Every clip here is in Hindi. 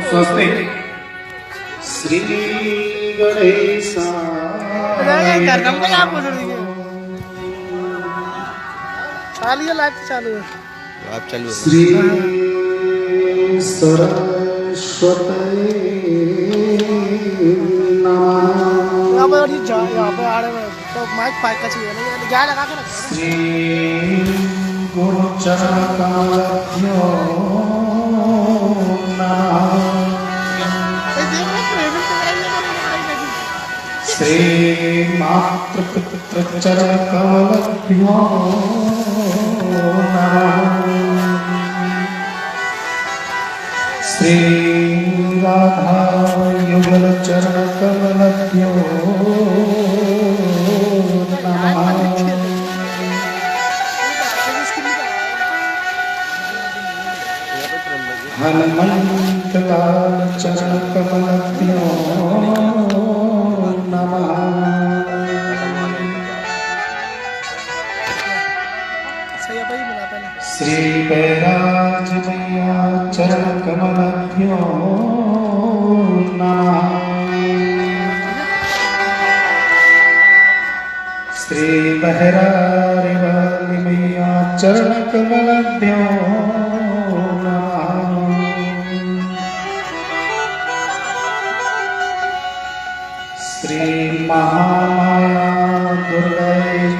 स्वस्ति श्री गणेशाय श्री सरस्वती नमः श्री गुरुचरणकमलभ्यो नमः श्री मातृपितृचरणकमलभ्यो नमः श्री राधा युगलचरणकमलभ्यो नमः हनुमंतलाल चरणकमलभ्यो नमः श्री बैराज मैया चरणकमलभ्यो नमः श्री बहरारी वाली मैया चरणकमलभ्यो नमः श्री महामाया दुर्गा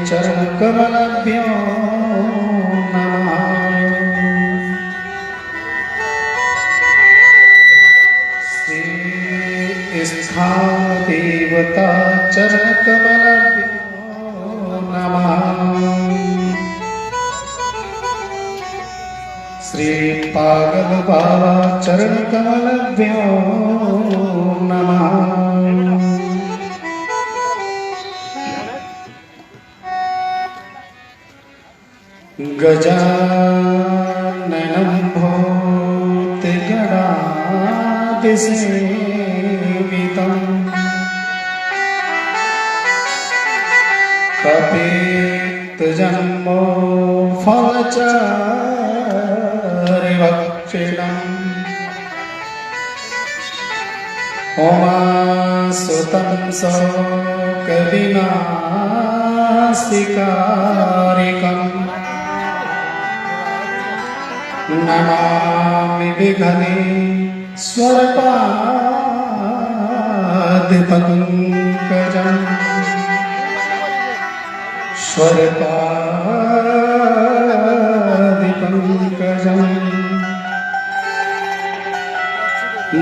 चरणकमलभ्यो नमः श्री स्थादेवता चरणकमलभ्यो नमः श्री पागल बाबा चरणकमलभ्यो नमः गजाननं भूतगणादिसेवितं कपित्तजन्मो फलचारिभक्षिणम् उमासुतं शोकविनाशिकारिकम् नमामि विघ्नेश्वरपादपङ्कजं स्वरपादपङ्कजं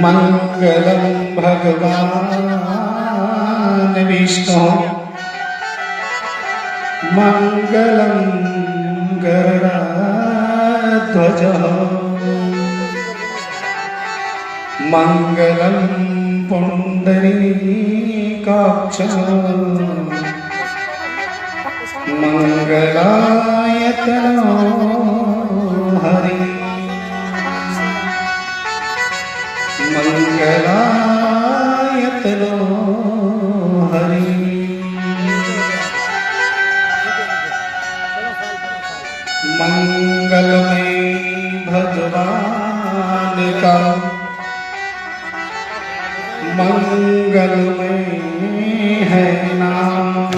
मङ्गलं भगवान् विष्णु मङ्गलं गरुडध्वज मङ्गलं पुण्डरीकाक्ष मङ्गलायतनो हरि मङ्गलायतनो हरि मंगलमय भगवान का मंगलमय है नाम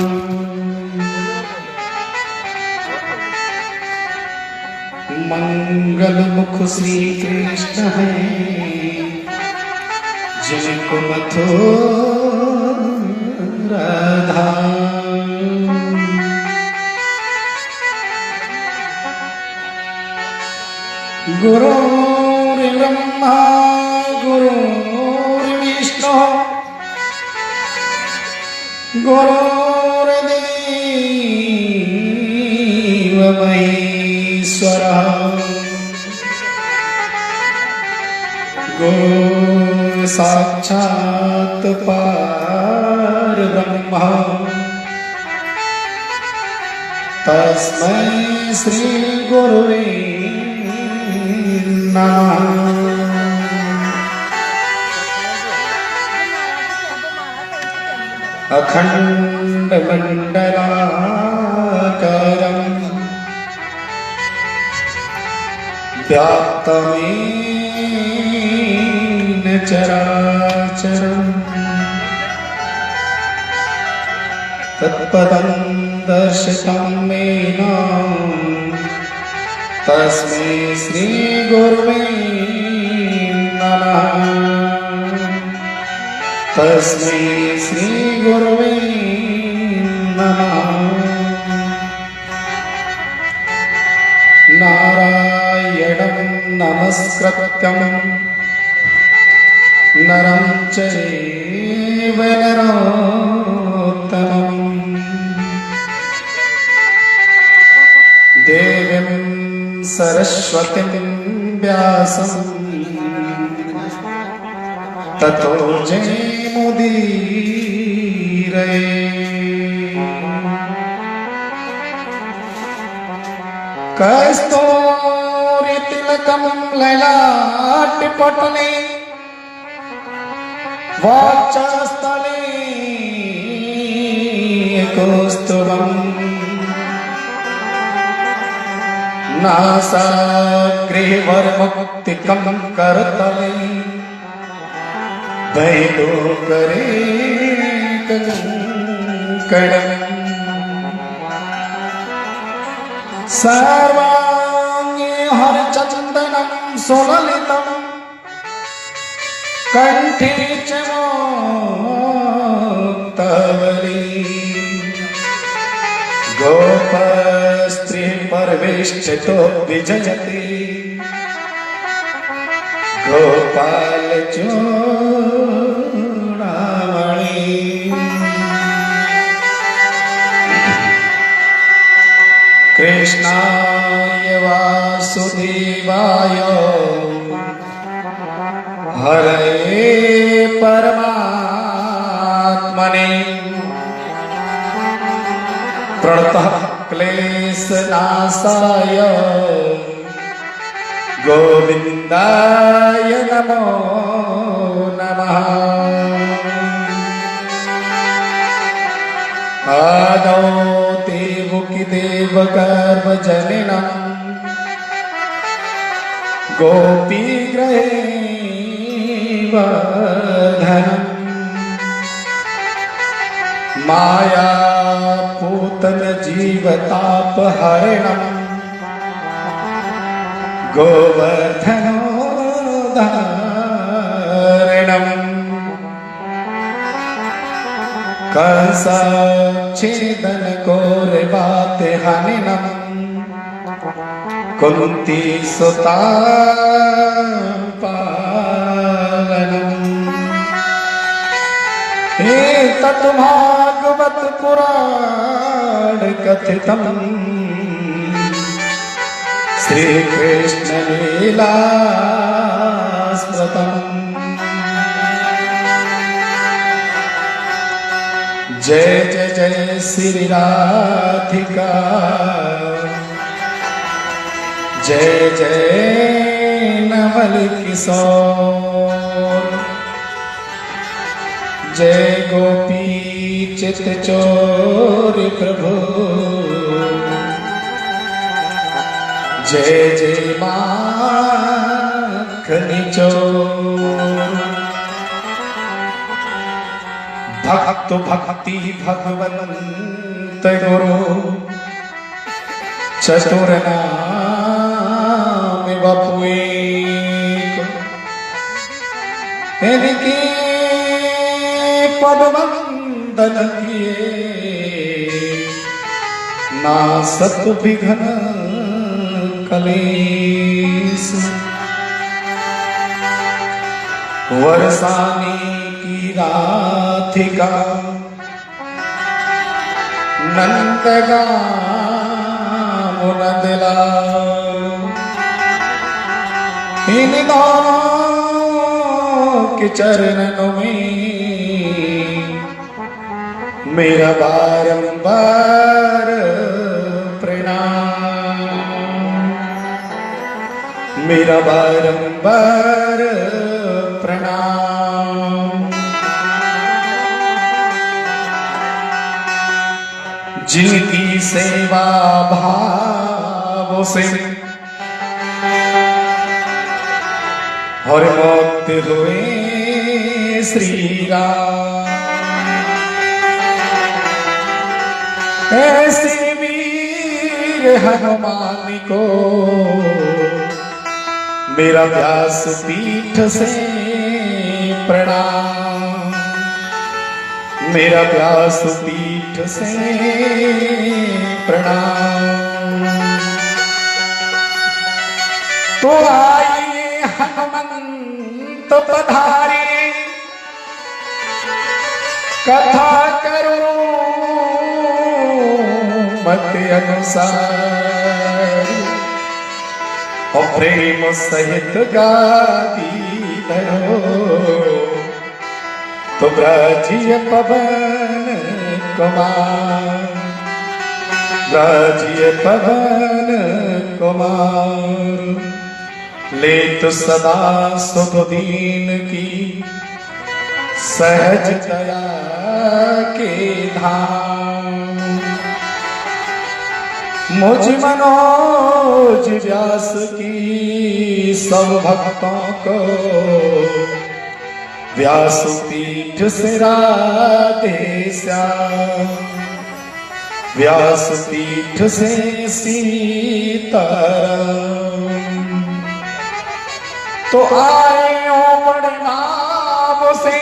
मंगल मुख श्री कृष्ण है जिनको मथुरा धाम गुरुर्ब्रह्मा गुरुर्विष्णु गुरुर्देव महेश्वरः गुरु साक्षात् परब्रह्म तस्मै श्री गुरुवे नमः। अखण्डमण्डलाकारम् व्याप्तमेन चराचरम् तत्पदं दर्शितं येन तस्मै श्रीगुरुवे नमः। तस्मै श्रीगुरुवे नमः। नारायणं नमस्कृत्यं नरं चैव नरोत्तमम् देवीं सरस्वतीं व्यासं ततो जयमुदीरये। कस्तूरितिलकं ललाटपटले वाचस्थले कौस्तुभम् नासाग्रवर्मुक्तिकं करतले वैदोकरे कंकणम् सर्वांगे हरचन्दनं सुललितं कंठे च मुक्तावली गोपस्त्री परवेष्टितो विजयते गोपाल चूड़ामणि। कृष्णाय वासुदेवाय हरये परमात्मने प्रणतः क्लेशनाशाय गोविन्दाय नमो नमः। आदौ देवगर्भजननं गोपीगृहे वर्धनम् मायापूतन जीवतापहरणम् गोवर्धनोदाहरणम् कंसच्छेदन कौरवाते हननम् कुन्ती सुता पालनम्। एतत् भागवत पुराण कथितम् श्री कृष्ण लीला स्मृतम्। जय जय जय श्री राधिका जय जय नवल किशोर जय गोपी चित चोर प्रभु जय जय माखनी चोर। भक्त भक्ति भगवंत गुरु चतुर नाम बपुए इनके पद वंदन किए ना सत विघ्न कलेश। वर्षानी की राधिका नंदगाम नंदला इन दोनों के चरणों में मेरा बारंबार प्रणाम। मेरा बारंबार प्रणाम। जिनकी सेवा भाव से और मुक्त हुए श्री राम, ऐसे वीर हनुमान को मेरा व्यास पीठ से प्रणाम, मेरा व्यास पीठ से प्रणाम। तो आइए हनुमंत पधारे, कथा करो मत अनुसार, और प्रेम सहित गाती धरो, तो ब्रजिय पवन कुमार, ब्रजिय पवन कुमार। ले तो सदा सुध दीन की सहज दया के धाम, मुझ मनोज व्यास की सब भक्तों को व्यास पीठ से राधे श्याम, व्यास पीठ से सीताराम। तो आए ओ बड़े नाम से,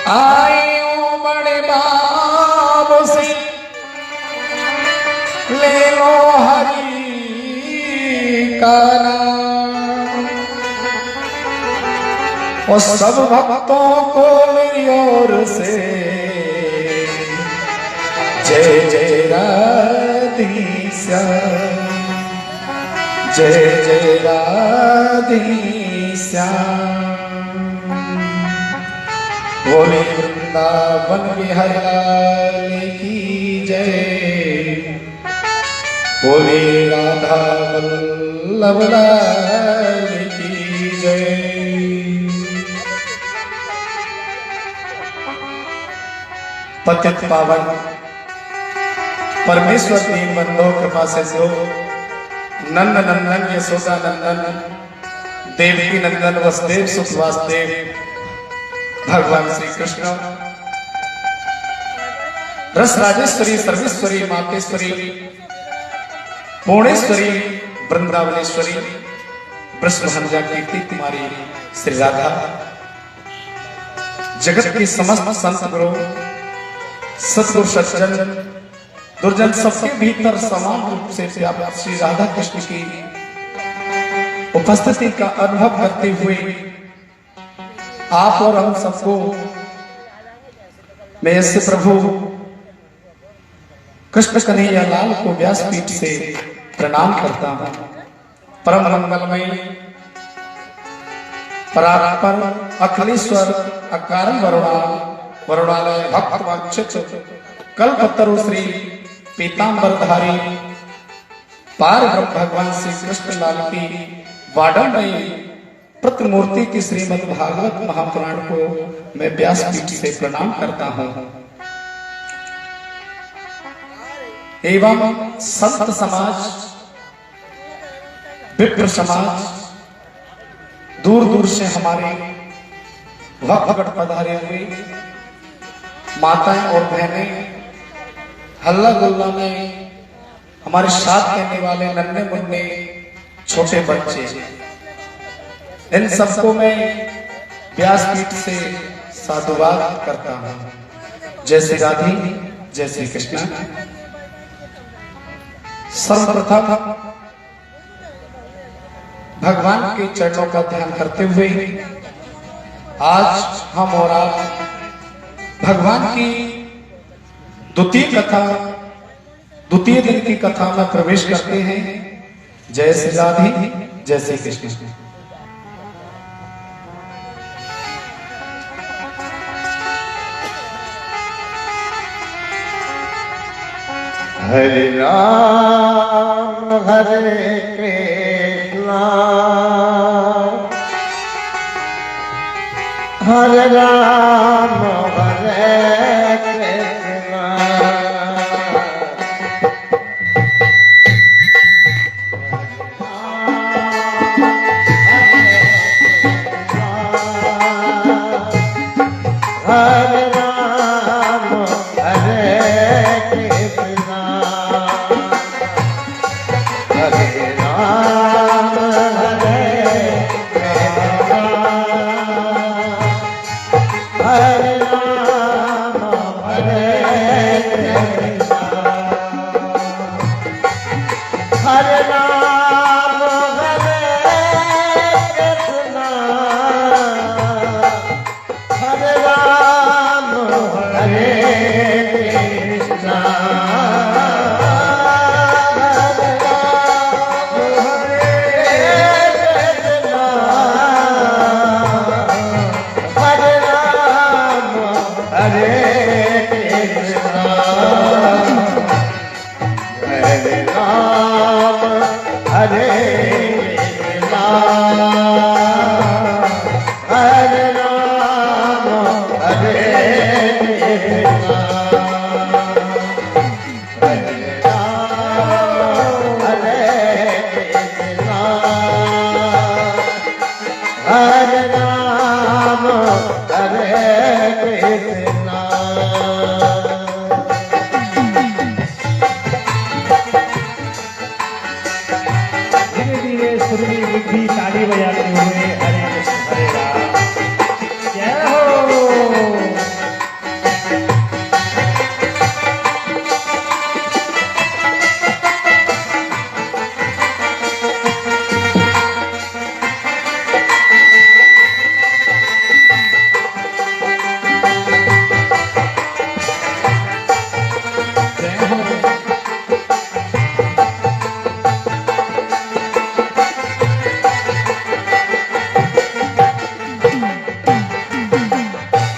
आए ओ बड़े नाम से, ले लो हरि का नाम, और सब भक्तों को मेरी ओर से जय जय राधेश्याम, जय जय राधेश्याम। बोले वृंदावन बिहारी लाल की जय, बोले राधा वल्लभ लाल की जय। पतित पावन परमेश्वर दीन बंधो कृपा से जो नंद नंदन यशोदा नंदन देवकी नंदन वसुदेव सुख वासुदेव भगवान श्री कृष्ण रस राजेश्वरी सर्वेश्वरी मातेश्वरी पूर्णेश्वरी वृंदावनेश्वरी ब्रह्महंजा कीर्ति कुमारी श्री राधा जगत की समस्त संत गुरु सत्पुरुष सज्जन दुर्जन सबके भीतर समान रूप से व्याप्त श्री राधा कृष्ण की उपस्थिति का अनुभव करते हुए आप और हम सबको मैं ऐसे प्रभु कृष्ण कन्हैया लाल को व्यासपीठ से प्रणाम करता हूं। परम मंगलमय परात्पर अखिलेश्वर अकारण वरुणालय भक्त वांछित कल्पतरु श्री पीतांबरधारी पार ब्रह्म भगवान श्री कृष्ण लाल की वाडमयी प्रतिमूर्ति की श्रीमद् भागवत महापुराण को मैं व्यासपीठ से प्रणाम करता हूं। एवं संत समाज विप्र समाज दूर दूर से हमारे भक्त पधारे हुए माताएं और बहनें हल्ला गुल्ला में हमारे साथ रहने वाले नन्हे मुन्ने छोटे बच्चे, इन सबको मैं व्यासपीठ से साधुवाद करता हूं। जय श्री राधे, जय श्री कृष्ण। सर्वप्रथम भगवान के चरणों का ध्यान करते हुए आज हम और आप भगवान की द्वितीय दिन की कथा में प्रवेश करते हैं। जय श्री राधे, जय श्री कृष्ण। हरे राम हरे कृष्णा हरे राम हरे कृष्णा हरे राम हरे कृष्णा हरे राम हरे कृष्णा हरे राम हरे कृष्णा हरे राम हरे कृष्णा हरे राम हरे कृष्णा हरे राम हरे कृष्णा हरे राम हरे कृष्णा हरे राम हरे कृष्णा हरे राम हरे कृष्णा हरे राम हरे कृष्णा हरे राम हरे कृष्णा धीरे धीरे सुरीली बुद्धि ताली बजाते हुए हरे कृष्ण हरे राम जय हो। जय हो।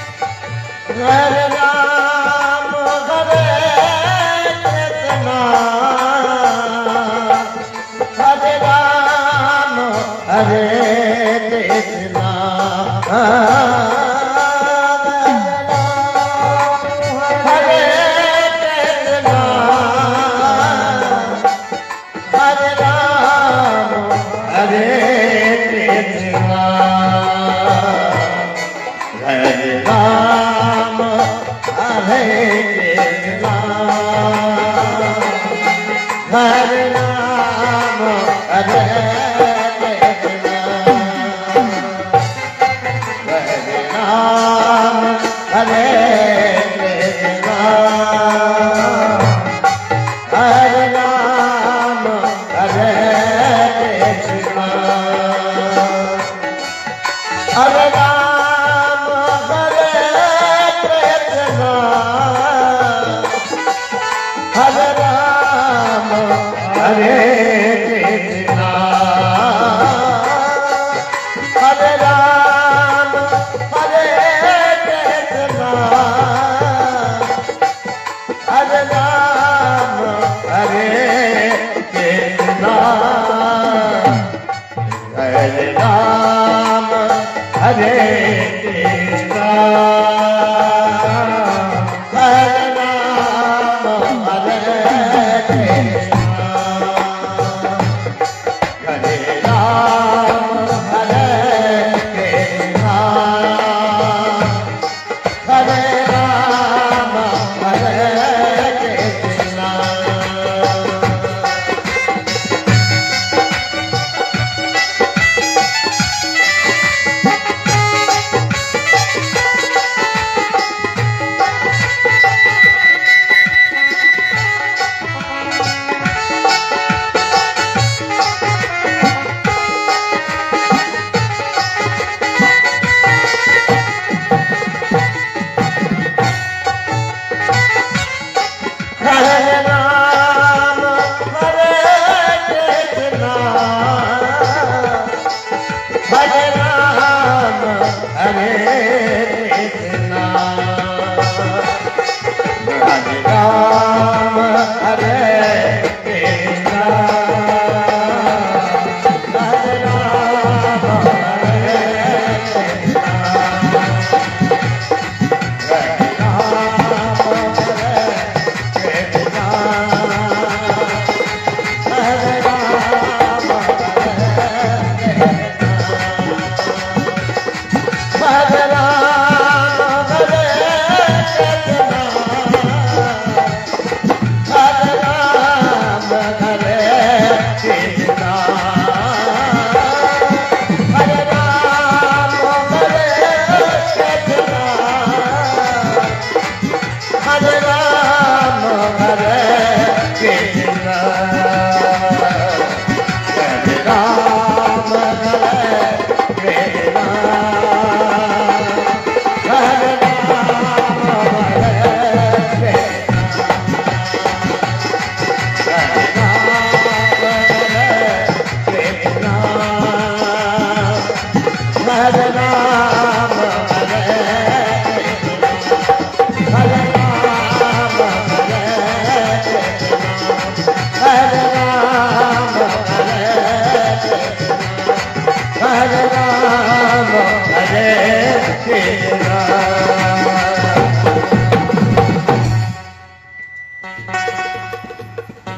हरे राम हरे कृष्णा हरे राम हरे कृष्णा हरे कृष्णा हरे राम हरे कृष्णा हरे राम हरे कृष्णा हरे राम हरे कृष्णा हरे राम हरे कृष्णा हरे राम हरे कृष्णा हरे राम हरे कृष्णा हरे राम हरे कृष्णा हरे राम हरे कृष्णा हरे राम हरे कृष्णा हरे राम हरे कृष्णा हरे राम हरे कृष्णा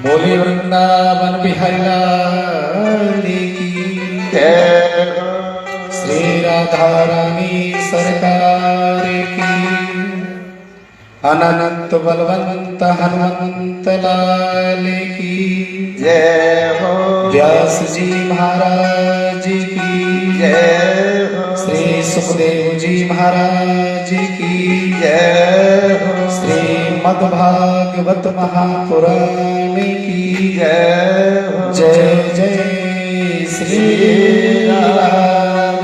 बोले वृंदावन बिहारी लाल की जय हो। श्री राधा रानी सरकार की अनंत बलवंत हनुमंत लाल की जय हो। व्यास जी महाराज की जय हो। श्री सुखदेव जी महाराज की जय हो। श्रीमद् भागवत महापुराण की जय हो। जय जय श्री राम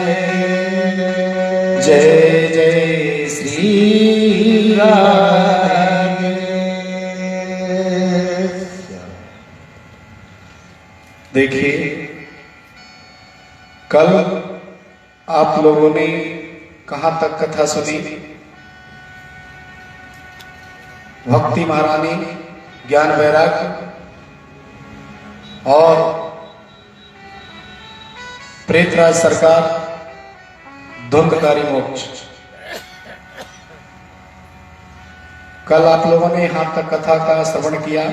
जय जय श्री राम। देखिए, कल आप लोगों ने कहां तक कथा सुनी? भक्ति महारानी, ज्ञान वैराग्य और प्रेतराज सरकार, धुंधकारी मोक्ष। कल आप लोगों ने यहां तक कथा का श्रवण किया,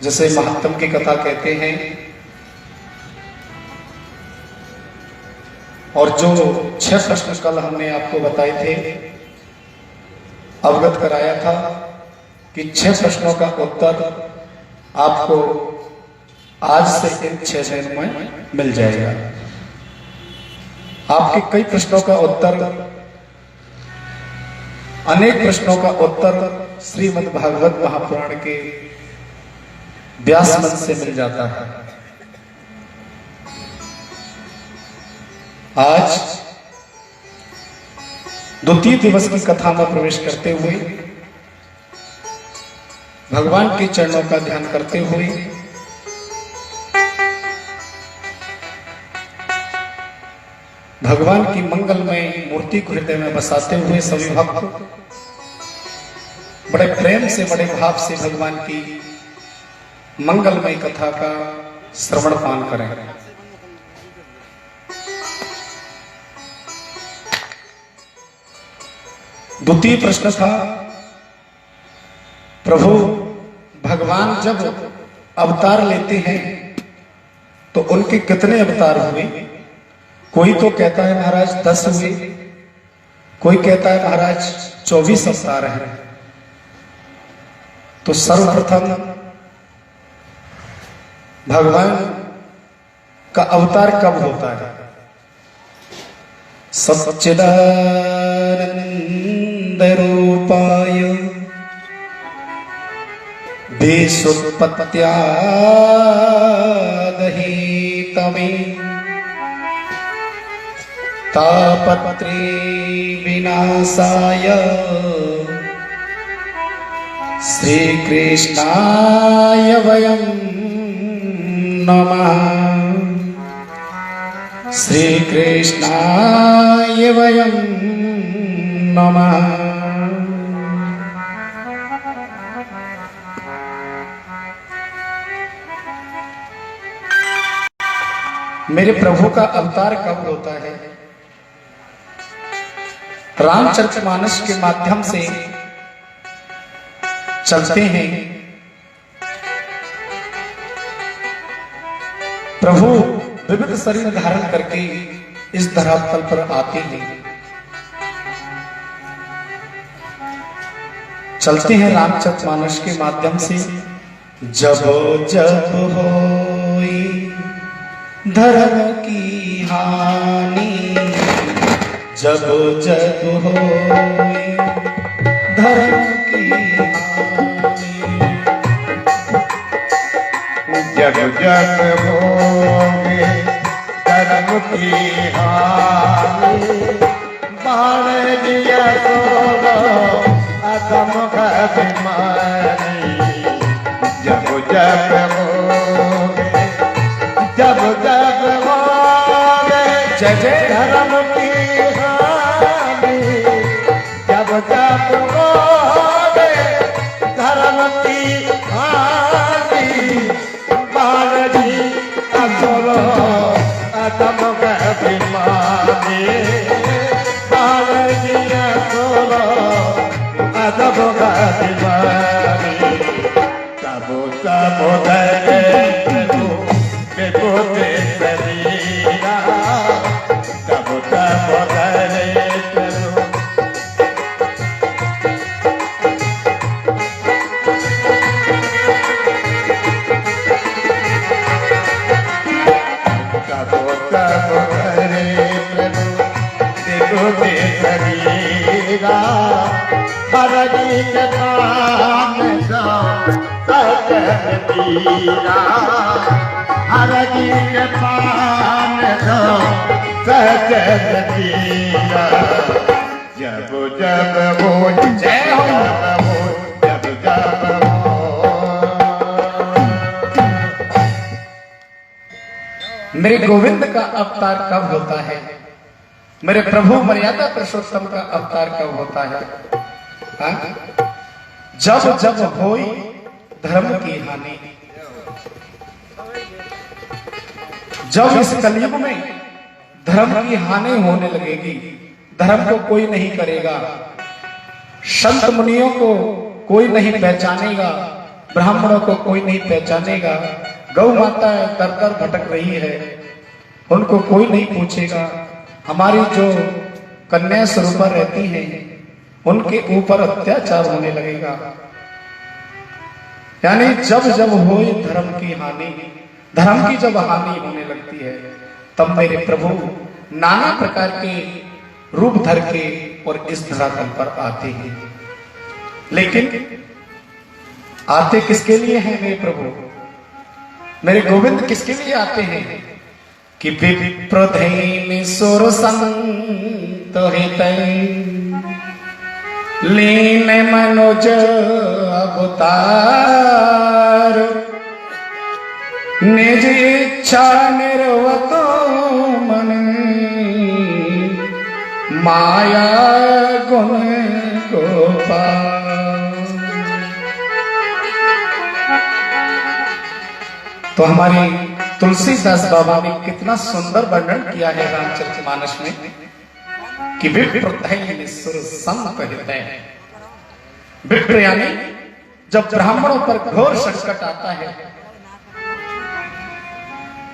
जिसे महात्म की कथा कहते हैं। और जो 6 प्रश्न कल हमने आपको बताए थे, अवगत कराया था कि 6 प्रश्नों का उत्तर आपको आज से इन 6 दिन में मिल जाएगा। आपके कई प्रश्नों का उत्तर, अनेक प्रश्नों का उत्तर श्रीमद् भागवत महापुराण के व्यास मंच से मिल जाता है। आज द्वितीय दिवस की कथा में प्रवेश करते हुए, भगवान के चरणों का ध्यान करते हुए, भगवान की मंगलमय मूर्ति को हृदय में बसाते हुए सभी भक्त बड़े प्रेम से, बड़े भाव से भगवान की मंगलमय कथा का श्रवण पान करें। द्वितीय प्रश्न था, प्रभु भगवान जब अवतार लेते हैं तो उनके कितने अवतार हुए? कोई तो कहता है महाराज 10 हुए, कोई कहता है महाराज 24 अवतार हैं। तो सर्वप्रथम भगवान का अवतार कब होता है? सच्चिदानंद रूपाय देशोत्पत्त्यादहीतमे तापत्रे विनाशाय श्रीकृष्णाय वयं नमः। श्रीकृष्णाय वयं नमः। मेरे प्रभु का अवतार कब होता है? रामचरितमानस के माध्यम से चलते हैं। प्रभु विविध शरीर धारण करके इस धरातल पर आते हैं। चलते हैं रामचरितमानस के माध्यम से। जब जब होई धर्म की हानि, जब जब होई धर्म की हानि, जब जब होगे धर्म की हानि, बाण दिया सोलो अधम अभिमानी। जब जब होगे, जब जब होगे जय जय धर्म की हानि, जब जब होगे धर्म की हानि, बाण जी असुरो अधम अभिमानी। बाण जी असुरो अधम अभिमानी। तब तब धरे विभूति शरीरा, तब तब धरे हरि के नाम सो सजतीरा, हरि के नाम सो सजतीरा। जब जब हो जय हो, जब जब हो। मेरे गोविंद का अवतार कब होता है? मेरे प्रभु मर्यादा पुरुषोत्तम का अवतार कब होता है? हाँ? जब जब होई धर्म की हानि। जब इस कलयुग में धर्म की हानि होने लगेगी, धर्म को कोई नहीं करेगा, संत मुनियों को कोई नहीं पहचानेगा, ब्राह्मणों को कोई नहीं पहचानेगा, गौ माता दर दर भटक रही है, उनको कोई नहीं पूछेगा, हमारी जो कन्या स्वरूपा रहती हैं उनके ऊपर अत्याचार होने लगेगा। यानी जब जब होए धर्म की हानि, धर्म की जब हानि होने लगती है, तब मेरे प्रभु नाना प्रकार के रूप धर के और इस धरातल पर आते हैं। लेकिन आते किसके लिए हैं मेरे प्रभु? मेरे गोविंद किसके लिए आते हैं? कि विप्रधैन सुर संत हितै लीन मनोज अवतार, निज इच्छा निर्वतो मन माया गुण गोपाल। तो हमारे तुलसीदास बाबा ने कितना सुंदर वर्णन किया है रामचरितमानस में कि विप्रधैन सुर संत हितै। विप्र यानी जब ब्राह्मणों पर घोर संकट आता है,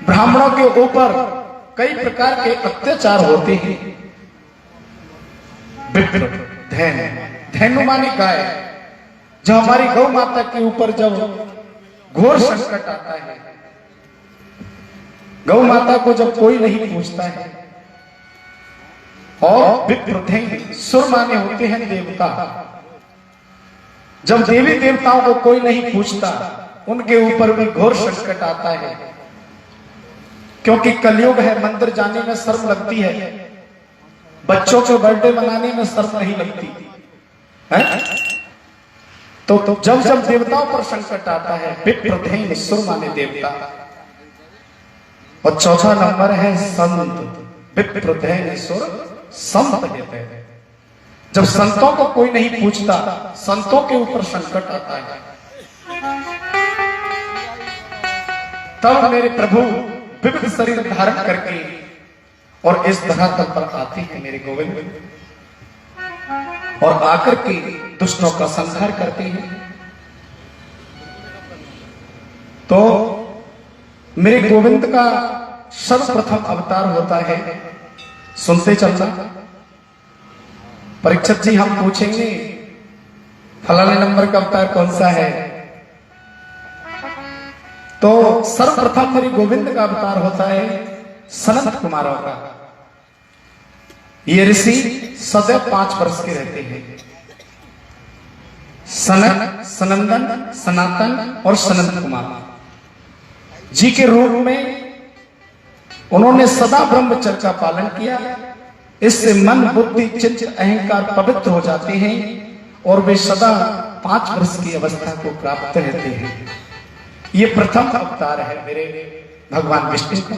ब्राह्मणों के ऊपर कई प्रकार के अत्याचार होते हैं। विप्र धैन, धैनु मानी गाय, जब हमारी गौ माता के ऊपर जब घोर संकट आता है, गौ माता को जब कोई नहीं पूछता है, और विप्रधैन सुर माने होते हैं देवता, जब देवी देवताओं को कोई नहीं पूछता, उनके ऊपर भी घोर संकट आता है। क्योंकि कलयुग है, मंदिर जाने में शर्म लगती है, बच्चों के बर्थडे मनाने में शर्म नहीं लगती है। तो जब जब देवताओं पर संकट आता है, विप्रधैन सुर माने देवता। और चौथा नंबर है संत, विप्रधैन सुर संत हितै। जब संतों को कोई नहीं पूछता, संतों के ऊपर संकट आता है, तब मेरे प्रभु विविध शरीर धारण करके और इस धरातल पर आते हैं मेरे गोविंद, और आकर के दुष्टों का संहार करते हैं। तो मेरे गोविंद का सर्वप्रथम अवतार होता है, सुनते चलना। परीक्षित जी, हम पूछेंगे फलाने नंबर का अवतार कौन सा है, तो सर्वप्रथम मेरे गोविंद का अवतार होता है सनत कुमारों का। ये ऋषि सदैव 5 वर्ष के रहते हैं। सनत, सनंदन, सनातन और सनंद कुमार जी के रूप में उन्होंने सदा ब्रह्मचर्य का पालन किया। इससे मन, बुद्धि, चित्त, अहंकार पवित्र हो जाते हैं और वे सदा 5 वर्ष की अवस्था को प्राप्त रहते हैं। ये प्रथम अवतार है मेरे भगवान विष्णु का।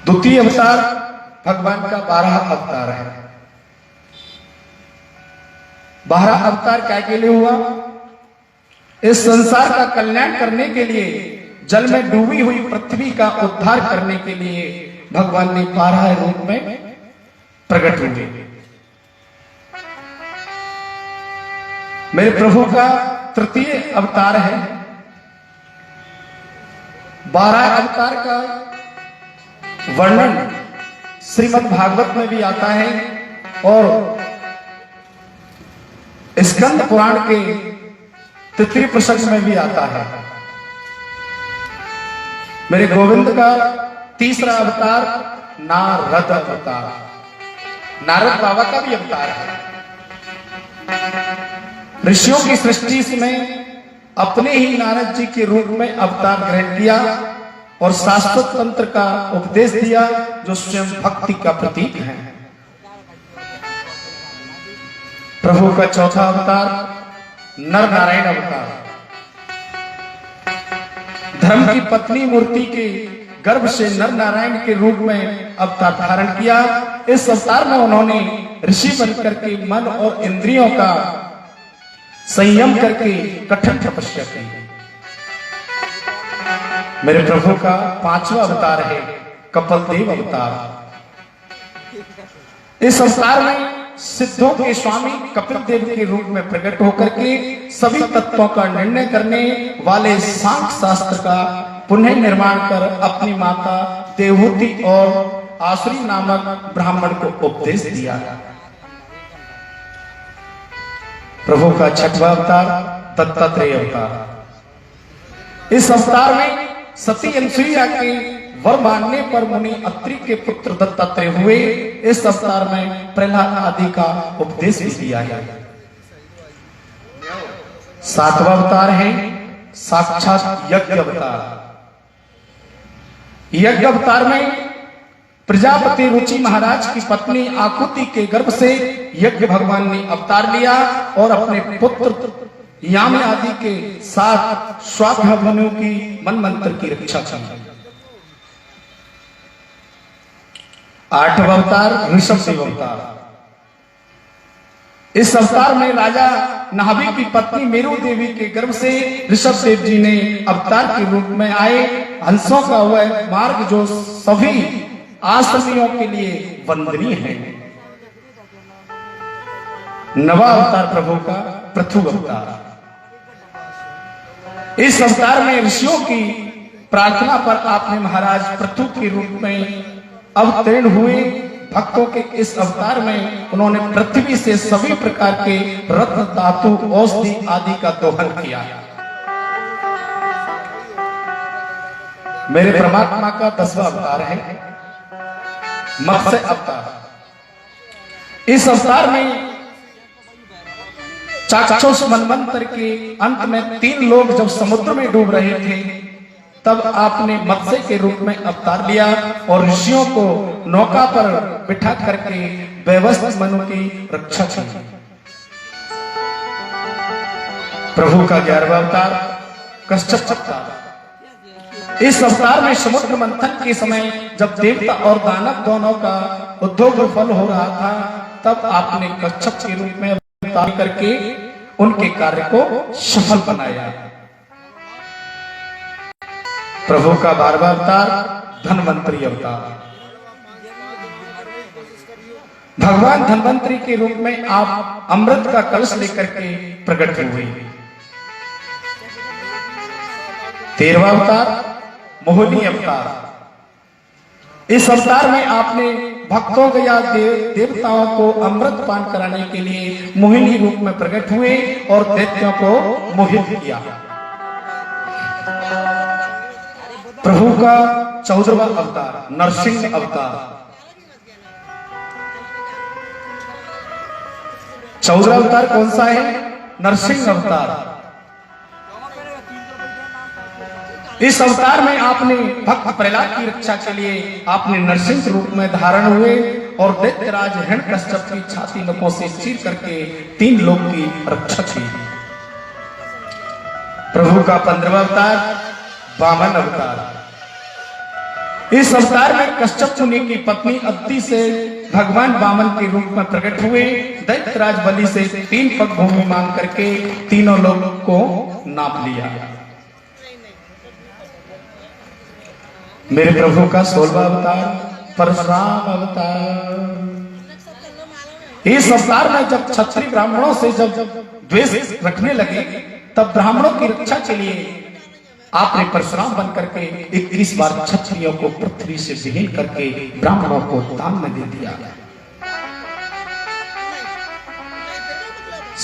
द्वितीय अवतार भगवान का 12 अवतार है। 12 अवतार क्या के लिए हुआ? इस संसार का कल्याण करने के लिए, जल में डूबी हुई पृथ्वी का उद्धार करने के लिए भगवान ने 12 रूप में प्रकट हुए। मेरे प्रभु का तृतीय अवतार है। 12 अवतार का वर्णन श्रीमद् भागवत में भी आता है और स्कंद पुराण के तृतीय प्रसंग में भी आता है। मेरे गोविंद का तीसरा अवतार नारद अवतार, नारद बाबा का भी अवतार है। ऋषियों की सृष्टि में अपने ही नारद जी के रूप में अवतार ग्रहण किया और शाश्वत तंत्र का उपदेश दिया, जो स्वयं भक्ति का प्रतीक है। प्रभु का चौथा अवतार नर नारायण अवतार, धर्म की पत्नी मूर्ति के गर्भ से नर नारायण के रूप में अवतार धारण किया। इस अवतार में उन्होंने ऋषि बनकर के मन और इंद्रियों का संयम करके कठिन तपस्या की। मेरे प्रभु का 5वां अवतार है कपिलदेव अवतार। इस अवतार में सिद्धों के स्वामी कपिलदेव के रूप में प्रकट होकर के सभी तत्वों का निर्णय करने वाले सांख्य शास्त्र का पुनः निर्माण कर अपनी माता देवहूति और आसुरी नामक ब्राह्मण को उपदेश दिया। प्रभु का 6वां अवतार दत्तात्रेय अवतार। इस अवतार में सती अनुसुईया के वर मानने पर मुनि अत्रि के पुत्र दत्तात्रेय हुए। इस अवतार में प्रहलाद आदि का उपदेश भी दिया है। 7वां अवतार है साक्षात यज्ञ अवतार। यज्ञ अवतार में प्रजापति रुचि महाराज की पत्नी आकुति के गर्भ से यज्ञ भगवान ने अवतार लिया और अपने पुत्र यामी आदि के साथ स्वाध्यायों की मनमंत्र की रक्षा की। 8वां अवतार ऋषभदेव अवतार। इस अवतार में राजा नाभि की पत्नी मेरु देवी के गर्भ से ऋषभदेव जी ने अवतार के रूप में आए। हंसों का वह मार्ग जो सभी आश्रमियों के लिए वंदनीय है। 9वां अवतार प्रभु का पृथु अवतार। इस अवतार में ऋषियों की प्रार्थना पर आपने महाराज पृथु के रूप में अवतीर्ण हुए। भक्तों के इस अवतार में उन्होंने पृथ्वी से सभी प्रकार के रत्न, धातु, औषधि आदि का दोहन किया। मेरे परमात्मा का 10वां अवतार है मत्स्य अवतार। इस अवतार में चाक्षुष मनवंतर के अंत में 3 लोग जब समुद्र में डूब रहे थे, तब आपने मत्स्य के रूप में अवतार लिया और ऋषियों को नौका पर बिठा करके व्यवस्थित मनु की रक्षा की। प्रभु का 11वां अवतार कश्यप अवतार। इस अवतार में समुद्र मंथन के समय जब देवता और दानव दोनों का उद्योग विफल हो रहा था, तब आपने कश्यप के रूप में अवतार करके उनके कार्य को सफल बनाया। प्रभु का 12वां अवतार धन्वंतरी अवतार। भगवान धन्वंतरी के रूप में आप अमृत का कलश लेकर के प्रकट हुए। 13वां अवतार मोहिनी अवतार। इस अवतार में आपने भक्तों को या देवताओं को अमृत पान कराने के लिए मोहिनी रूप में प्रकट हुए और दैत्यों को मोहित किया। प्रभु का 14वां अवतार नरसिंह अवतार। 14वां अवतार कौन सा है? नरसिंह अवतार। इस अवतार में आपने भक्त प्रहलाद की रक्षा के लिए आपने नरसिंह रूप में धारण हुए और दैत्यराज हिरण्यकश्यप की छाती नखों से चीर करके 3 लोक की रक्षा की। प्रभु का 15वां अवतार वामन अवतार। इस अवतार में कश्यप मुनि की पत्नी अदिति से भगवान वामन के रूप में प्रकट हुए। दैत्यराज बलि से 3 पग भूमि मांग करके तीनों लोगों को नाप लिया। मेरे प्रभु का 16वां अवतार परशुराम अवतार। इस अवतार में जब क्षत्रिय ब्राह्मणों से जब द्वेष रखने लगे तब ब्राह्मणों की रक्षा के लिए आपने परशुराम बन करके 21 बार क्षत्रियों को पृथ्वी से विहीन करके ब्राह्मणों को दान में दे दिया।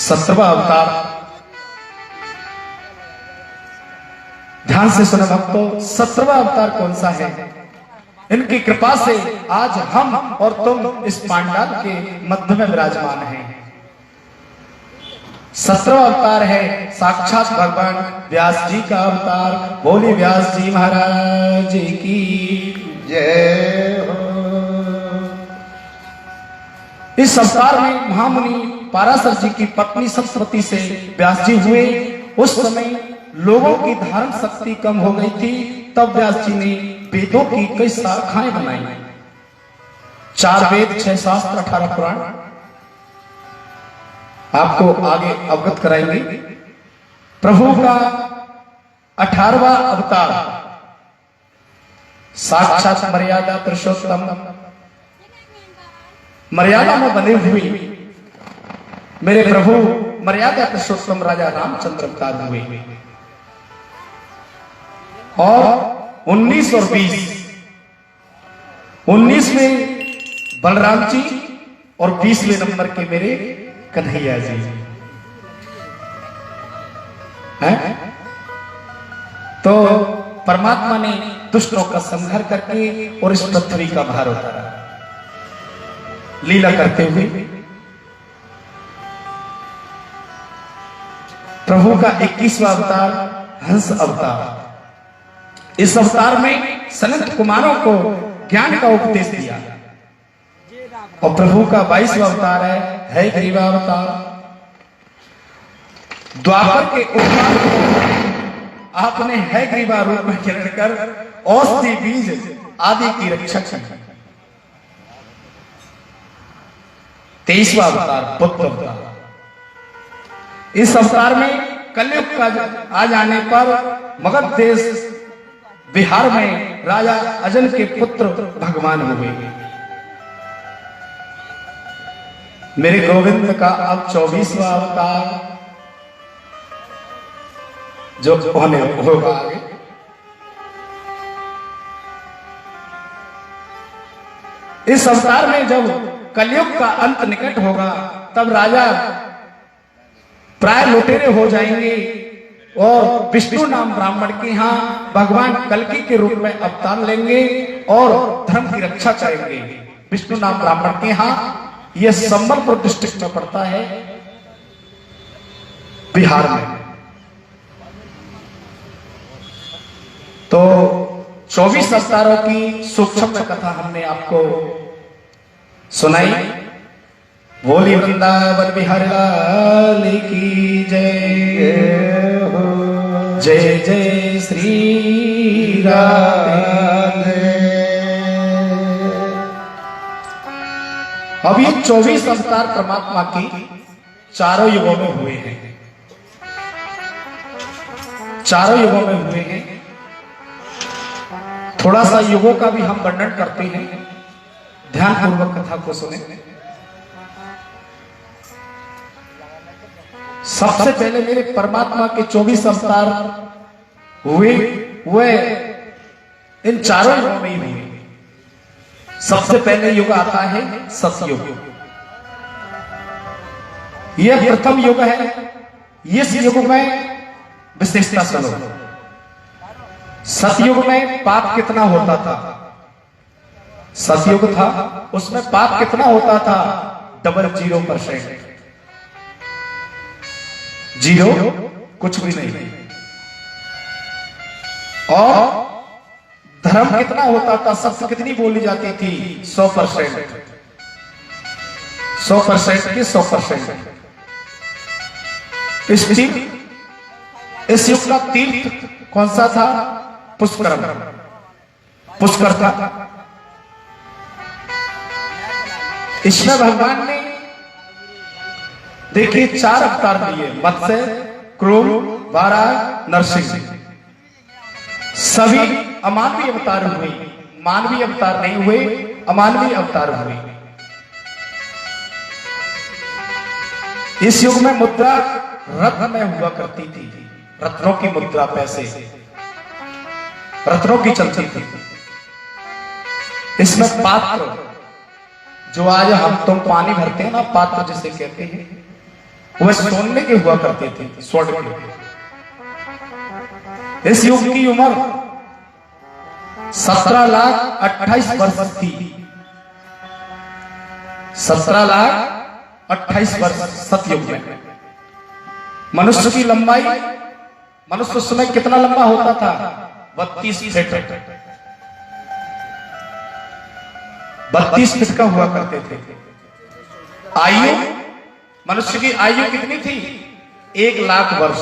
17वां अवतार, ध्यान से सुनो भक्तों, 17वां अवतार कौन सा है? इनकी कृपा से आज हम और तुम इस पांडाल के मध्य में विराजमान हैं। 17वां अवतार है साक्षात भगवान व्यास जी का अवतार। बोले व्यास जी महाराज की जय हो। इस अवतार में महामुनि पाराशर जी की पत्नी सरस्वती से व्यास जी हुए। उस समय लोगों की धारण शक्ति कम हो गई थी, तब व्यास जी ने वेदों की कई शाखाएं बनाई। 4 वेद, 6 शास्त्र, 18 पुराण आपको आगे अवगत कराएंगे। प्रभु का 18वां अवतार साक्षात मर्यादा पुरुषोत्तम, मर्यादा में बने हुए मेरे प्रभु मर्यादा पुरुषोत्तम राजा रामचंद्र अवतार हुए। और 19 और 19 में बलराम जी और 20वें नंबर के मेरे कन्हैया जी हैं। तो परमात्मा ने दुष्टों का संहार करके और इस पृथ्वी का भार उतारा लीला करते हुए। प्रभु का 21वां अवतार हंस अवतार। इस अवतार में सनत कुमारों को ज्ञान का उपदेश दिया। और प्रभु का 22वां अवतार है ग्रीवा अवतार। द्वापर के उपकार आपने है ग्रीवा रूप में किरण कर औषधि बीज आदि की रक्षा की। 23वां अवतार बुद्ध अवतार। इस अवतार में कलयुग का आ जाने पर मगध देश बिहार में राजा अजन के पुत्र भगवान हुए। मेरे गोविंद का अब 24वां अवतार जो होने होगा आगे। इस अवतार में जब कलयुग का अंत निकट होगा तब राजा प्राय लुटेरे हो जाएंगे और विष्णु नाम ब्राह्मण के यहाँ भगवान कल्कि के रूप में अवतार लेंगे और धर्म की रक्षा करेंगे। विष्णु नाम ब्राह्मण के यहाँ, यह संबलपुर डिस्ट्रिक्ट में पड़ता है बिहार में। तो 24 अवतारों की सूक्ष्म कथा हमने आपको सुनाई। बोली वृंदावन बिहारी लाल की जय हो। जय जय श्री राधे। अब ये 24 अवतार परमात्मा की चारों युगों में हुए हैं। चारों युगों में हुए हैं। थोड़ा सा युगों का भी हम वर्णन करते हैं, ध्यानपूर्वक कथा को सुने। सबसे पहले मेरे परमात्मा के 24 अवतार हुए, वे इन चारों युगों में ही हुए। सबसे पहले युग आता है सतयुग। यह प्रथम युग है। इस युग में विशेषता सुनो। सतयुग में पाप कितना होता था? सतयुग था, उसमें पाप कितना होता था? 0% 0 कुछ भी नहीं। और धर्म कितना होता था? सत्य कितनी बोली जाती थी? 100%। 100% की 100%। इस युग का तीर्थ कौन सा था? पुष्कर। पुष्कर था। इसमें भगवान ने देखिए 4 अवतार लिए, मत्स्य, क्रूर, वाराह, नरसिंह। सभी अमानवीय अवतार हुए, मानवीय अवतार नहीं हुए, अमानवीय अवतार हुए। इस युग में मुद्रा रत्न में हुआ करती थी। रत्नों की मुद्रा, पैसे रत्नों की चलती थी। इसमें पात्र, जो आज हम तुम पानी भरते हैं ना, पात्र जिसे कहते हैं, वह सोने के हुआ करते थे, स्वर्ण के। इस युग की उम्र 17,28,00,000 वर्ष थी। 17,28,00,000 वर्ष सतयुग में। मनुष्य की लंबाई, मनुष्य उस समय कितना लंबा होता था? 32 फीट। 32 फीट का हुआ करते थे। आयु, मनुष्य की आयु कितनी थी? 1,00,000 वर्ष।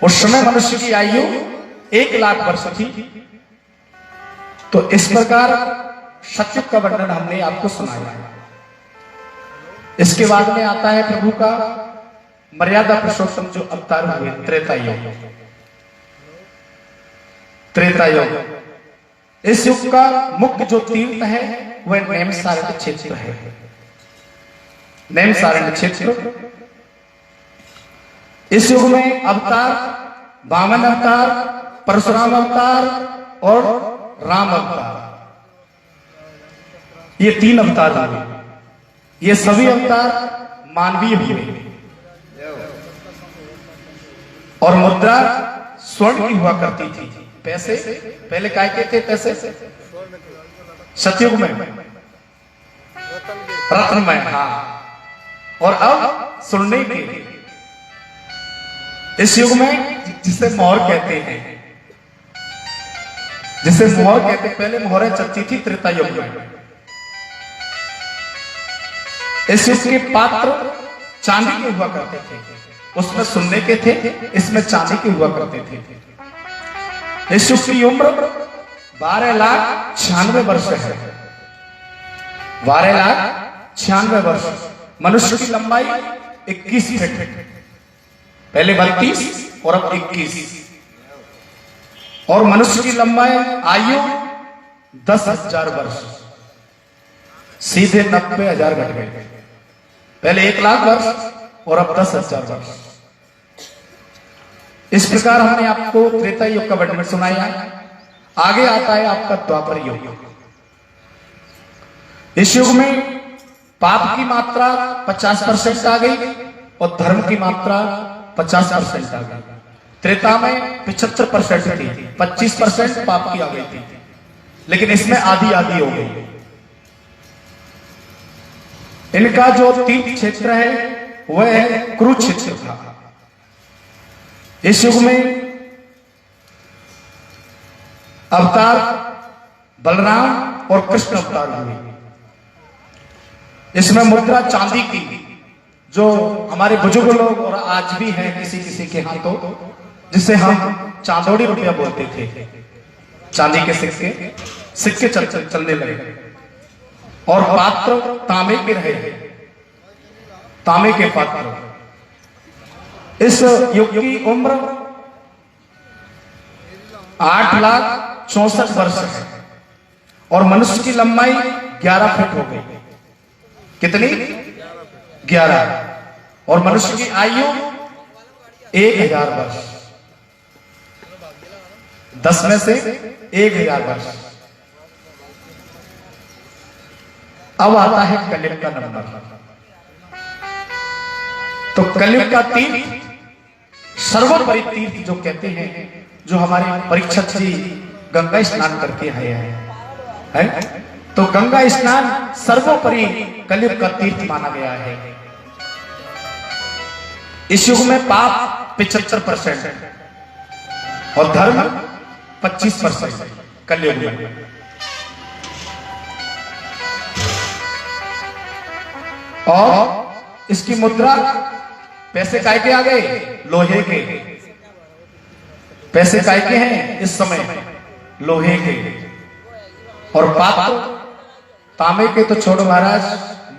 उस समय मनुष्य की आयु 1,00,000 वर्ष थी। तो इस प्रकार सतयुग का वर्णन हमने आपको सुनाया। इसके बाद में आता है प्रभु का मर्यादा पुरुषोत्तम जो अवतार हुए, त्रेता युग। त्रेता युग। इस युग का मुख्य जो तीर्थ है वह नैमिषारण्य क्षेत्र है। नैमिषारण्य क्षेत्र। इस युग में अवतार, वामन अवतार, परशुराम अवतार और राम अवतार, ये 3 अवतार हुए। ये सभी अवतार मानवीय हुए। और मुद्रा स्वर्ण की हुआ करती थी। पैसे पहले काय के थे? पैसे सतयुग में रत्न में, हाँ। और अब सुनने के, इस युग में जिसे मोहर कहते हैं, जिसे मोहर कहते हैं, पहले मोहरें चलती थी त्रेता युग में। इस युग के पात्र चांदी के हुआ करते थे, उसमें सुनने के थे, इसमें चांदी के हुआ करते थे। इस युग की उम्र 12,96,000 वर्ष है। 12,96,000 वर्ष। मनुष्य की लंबाई 21 फीट, पहले 32 और अब 21। और मनुष्य की लंबाई, आयु 10,000 वर्ष। सीधे 90,000 घट गए। पहले 1,00,000 वर्ष और अब 10,000 वर्ष। इस प्रकार हमने आपको त्रेता युग का वर्णन सुनाया। आगे आता है आपका द्वापर युग। इस युग में पाप की मात्रा 50% आ गई और धर्म की मात्रा 50% आ गई। त्रेता में 75% थी, 25% पाप की आ गई थी, लेकिन इसमें आधी आधी हो गई। इनका जो तीर्थ क्षेत्र है वह है कुरुक्षेत्र था। इस युग में अवतार बलराम और कृष्ण अवतार हुए। इसमें मुद्रा चांदी की, जो हमारे बुजुर्ग लोग और आज भी हैं किसी किसी के हाथों, जिसे हम चांदोड़ी रुपया बोलते थे। चांदी के सिक्के चलने लगे। और पात्र तांबे के रहे, तांबे के पात्र। इस युग की उम्र 8,64,00,000 वर्ष है और मनुष्य की लंबाई 11 फीट हो गई। कितनी? 11। और मनुष्य की आयु 1,000 वर्ष। 10 में से 1,000 वर्ष। अब आता है कलयुग का नंबर। तो कलयुग का तीर्थ, सर्वोपरि तीर्थ जो कहते हैं, जो हमारे परीक्षित जी गंगा स्नान करके आए हैं, तो गंगा स्नान सर्वोपरि कलयुग का तीर्थ माना गया है। इस युग में पाप 75% और धर्म 25% कलयुग में। और इसकी मुद्रा, पैसे काय के आ गए? लोहे के। पैसे काय के हैं इस समय? लोहे के। और पात्र तांबे के तो छोड़ो महाराज,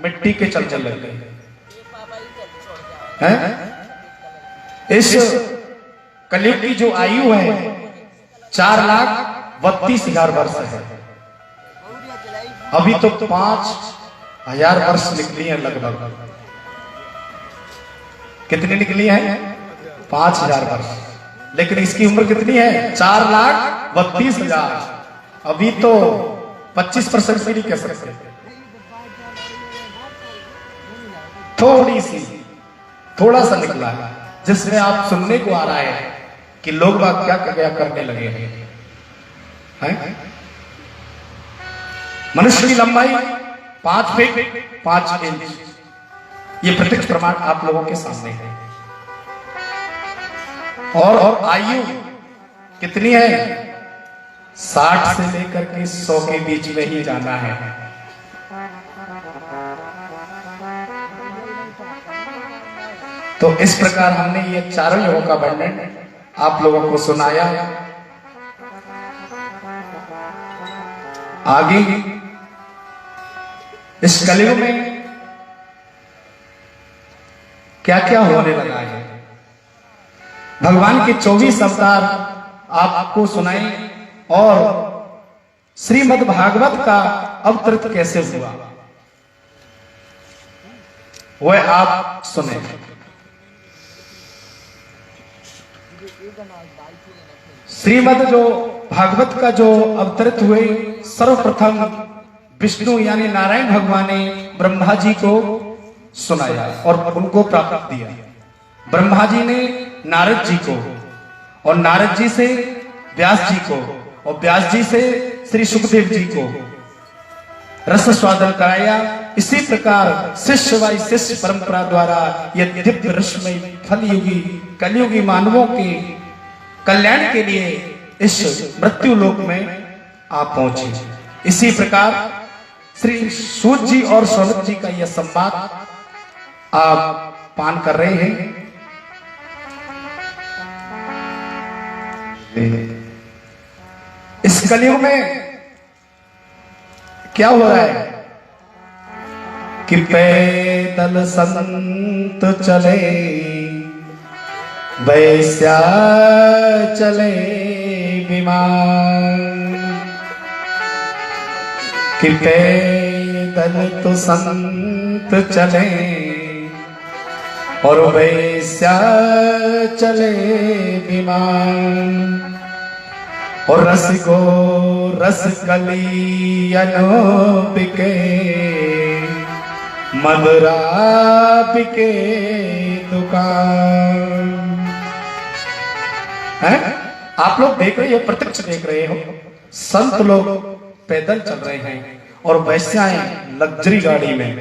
मिट्टी के चल चल लग गए हैं। इस कलयुग की जो आयु है 4,32,000 वर्ष है। अभी तो 5,000 वर्ष निकली है लगभग। कितनी निकली है? 5,000 वर्ष। लेकिन इसकी उम्र कितनी है? 4,32,000। अभी तो 25% भी नहीं कह सकते। थोड़ी सी, थोड़ा सा निकला है, जिसमें आप सुनने को आ रहा है कि लोग बात क्या क्या करने लगे हैं। मनुष्य की लंबाई 5 फीट 5 इंच। ये प्रत्यक्ष प्रमाण आप लोगों के सामने है। और आयु कितनी है? 60 से लेकर के 100 के बीच में ही जाना है। तो इस प्रकार हमने ये चारों युगों का वर्णन आप लोगों को सुनाया। आगे इस कलयुग में क्या क्या होने लगा है, भगवान के 24 अवतार आपको सुनाए और श्रीमद् भागवत का अवतरित कैसे हुआ वह आप सुने। श्रीमद् जो भागवत का जो अवतरित हुए, सर्वप्रथम विष्णु यानी नारायण भगवान ने ब्रह्मा जी को सुनाया और उनको प्राप्त दिया। ब्रह्मा जी ने नारद जी को, और नारद जी से व्यास जी को, और व्यास जी से श्री सुखदेव जी को रस स्वादन कराया। इसी प्रकार शिष्य वाई शिष्य परंपरा द्वारा यह दिव्य रसमय फलयुगी कलयुगी मानवों के कल्याण के लिए इस मृत्यु लोक में आप पहुंचे। इसी प्रकार श्री सूत जी और सौनक जी का यह संवाद आप पान कर रहे हैं। इस कलयुग में क्या हो रहा है कि पैदल संत चले, वैश्या चले विमान, कि पैदल तो संत चले और वैश्या चले विमान, और रसिको रस कली बिके, मदरा बिके दुकान है। आप लोग देख रहे हो, प्रत्यक्ष देख रहे हो, संत लोग पैदल चल रहे हैं और वैश्याएं लग्जरी गाड़ी में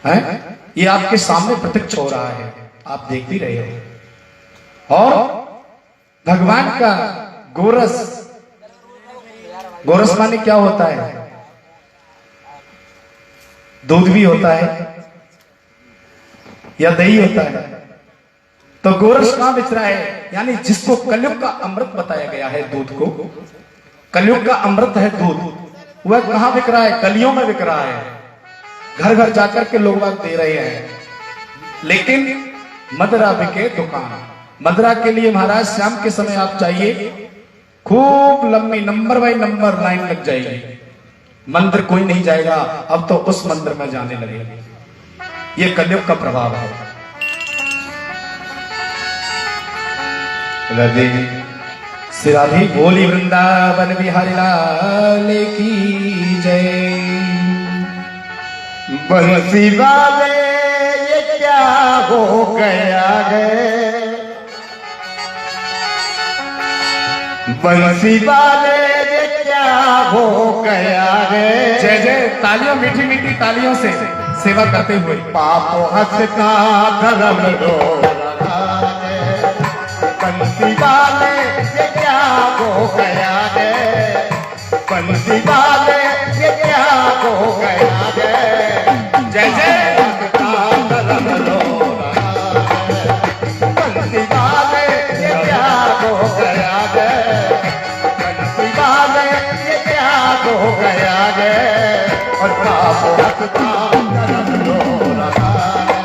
हैं। ये आपके सामने प्रत्यक्ष हो रहा है, आप देख भी रहे हो। और भगवान का गोरस, गोरस माने क्या होता है? दूध भी होता है या दही होता है। तो गोरस कहां बिच रहा है? यानी जिसको कलयुग का अमृत बताया गया है, दूध को कलयुग का अमृत है दूध, वह कहां बिक रहा है? गलियों में बिक रहा है। घर घर जाकर के लोग बाग दे रहे हैं। लेकिन मदरा बिके दुकान, मदरा के लिए महाराज शाम के समय आप चाहिए, खूब लंबी नंबर बाई नंबर लाइन लग जाएगी, मंदिर कोई नहीं जाएगा, अब तो उस मंदिर में जाने लगे। ये कलयुग का प्रभाव है। श्री राधे बोली वृंदावन बिहारी लाल की जय। बंसी वाले ये क्या हो गया है, बंसी वाले ये क्या हो गया है। जय जय, तालियों, मीठी मीठी तालियों से सेवा करते हुए। पापों हंस का धर्म रो रहा है, बंसी वाले ये क्या हो गया है, बंसी वाले ये क्या हो गया है। जय जय, धर्म रो रहा है, बंसी वाले ये क्या हो गया है, बंसी वाले ये क्या हो गया है। और पापों हंस का धर्म रो रहा है।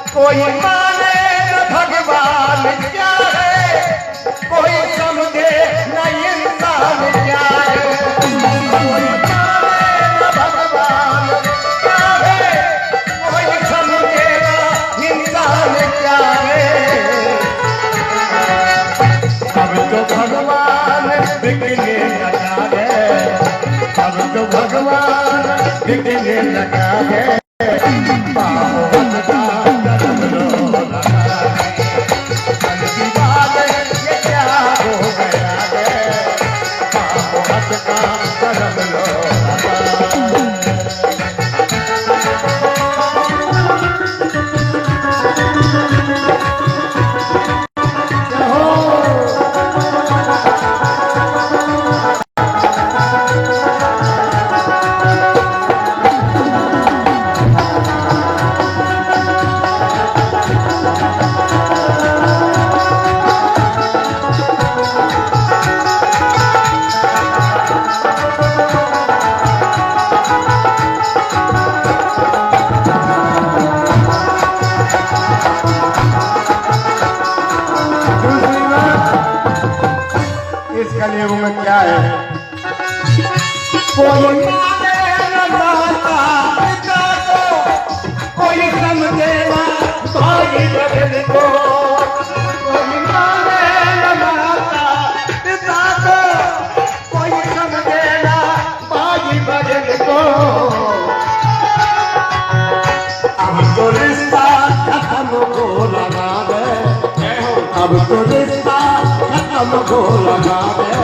कोई माने न भगवान क्या है, कोई समझे न इंसान क्या है। कोई माने न भगवान क्या है, कोई समझे न इंसान क्या है। अब तो भगवान बिकने लगा है, अब तो भगवान बिकने लगा है। कलयुग में क्या है, कोई माने न माता पिता को, कोई समझे न भाई बहन को। कोई माने न माता पिता को, कोई समझे न भाई बहन को। अब तो रिश्ता खत्म को लगा दे, अब तो रिश्ता खत्म को लगा दे।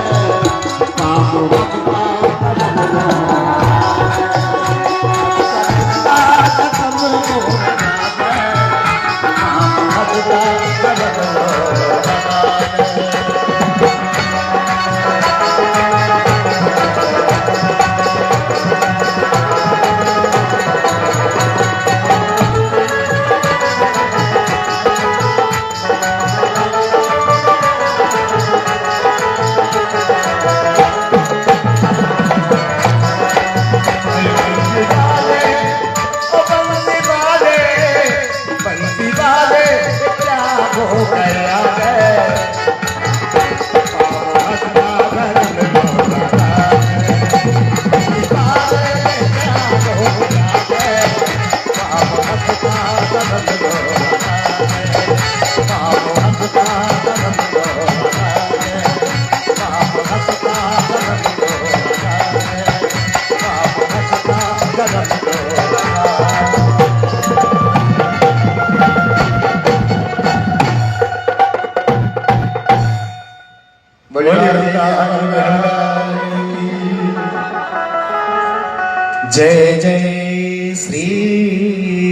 जय जय श्री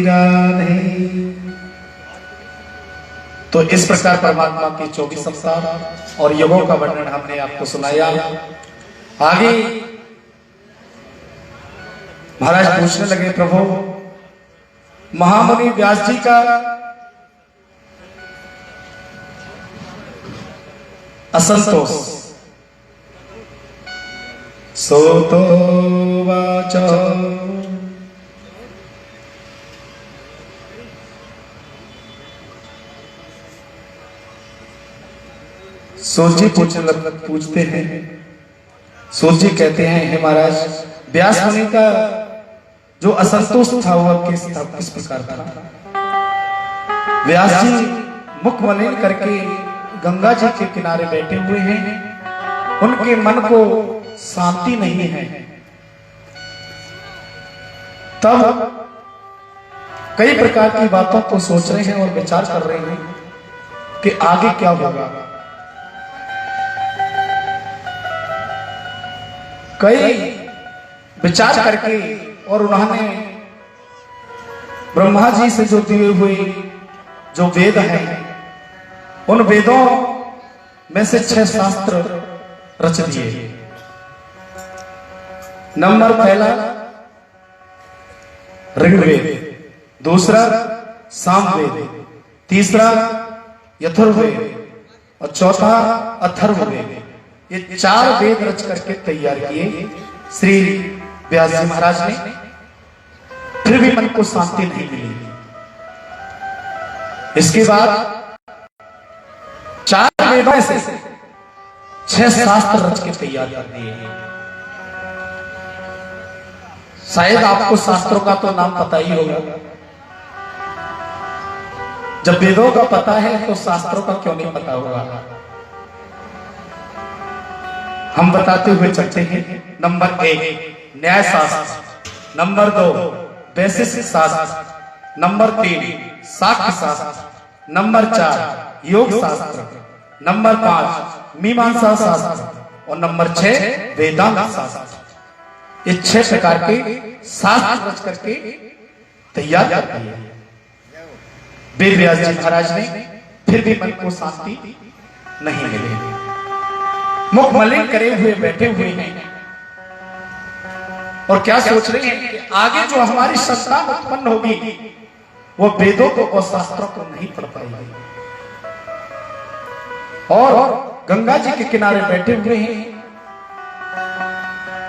राधे। तो इस प्रकार परमात्मा के 24 अवतार और युगों का वर्णन हमने आपको सुनाया। आगे महाराज पूछने लगे, प्रभु महामुनि व्यास जी का असंतोष। सोतो वाच सूत जी पूछते हैं, सूत जी कहते हैं, हे महाराज व्यास मुनि का जो असंतोष था वह किस प्रकार था। व्यास जी मुख मलिन करके गंगा जी के किनारे बैठे हुए हैं, उनके मन को शांति नहीं है। तब कई प्रकार की बातों को सोच रहे हैं और विचार कर रहे हैं कि आगे क्या होगा। कई विचार करके और उन्होंने ब्रह्मा जी से जो दिए हुए जो वेद हैं, उन वेदों में से 6 शास्त्र रच दिए। नंबर पहला ऋग्वेद, दूसरा सामवेद, तीसरा यजुर्वेद और चौथा अथर्ववेद। ये 4 वेद रच करके तैयार किए श्री व्यास जी महाराज ने। फिर भी मन को शांति नहीं मिली। इसके बाद 4 वेदों से 6 शास्त्र रच के तैयार कर दिए। शायद आपको शास्त्रों का तो नाम पता ही होगा। जब वेदों का पता है तो शास्त्रों का क्यों नहीं पता होगा। हम बताते हुए चलते हैं। नंबर 1 न्याय शास्त्र, नंबर 2 वैशेषिक शास्त्र, नंबर 3 साक्ष्य शास्त्र, नंबर 4 योग शास्त्र, नंबर 5 मीमांसा शास्त्र और नंबर 6 वेदांत शास्त्र। ये 6 प्रकार के शास्त्र रच करके तैयार कर दिए वेद व्यास जी महाराज ने। फिर भी मन को शांति नहीं मिली। मुख मलिन करे हुए बैठे हुए हैं और क्या सोच रहे हैं कि आगे जो हमारी संतान उत्पन्न होगी वो वेदों को और शास्त्रों को नहीं पढ़ पाएगी। और गंगा जी के किनारे बैठे हुए हैं।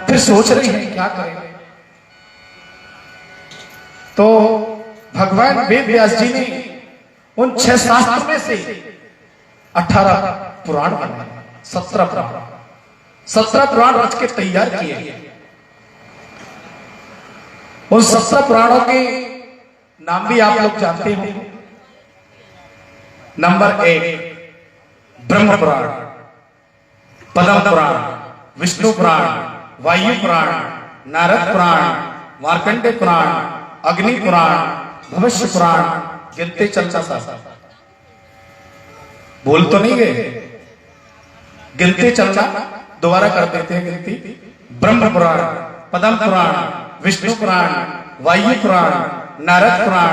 फिर सोच रहे हैं क्या करें। तो भगवान वेद व्यास जी ने उन 6 शास्त्रों में से 18 पुराण बनाए। 17 पुराण रच के तैयार किए। उन 17 पुराणों के नाम भी आप लोग जानते हो। नंबर 1 ब्रह्म पुराण, पद्म पुराण, विष्णु पुराण, वायु पुराण, नारद पुराण, मार्कंडेय पुराण, अग्नि पुराण, भविष्य पुराण। गिनते चलता सा बोल तो नहीं गए, गिनते चलना। दोबारा कर देते हैं गिनती। ब्रह्म पुराण, पद्म पुराण, विष्णु पुराण, वायु पुराण, नारद पुराण,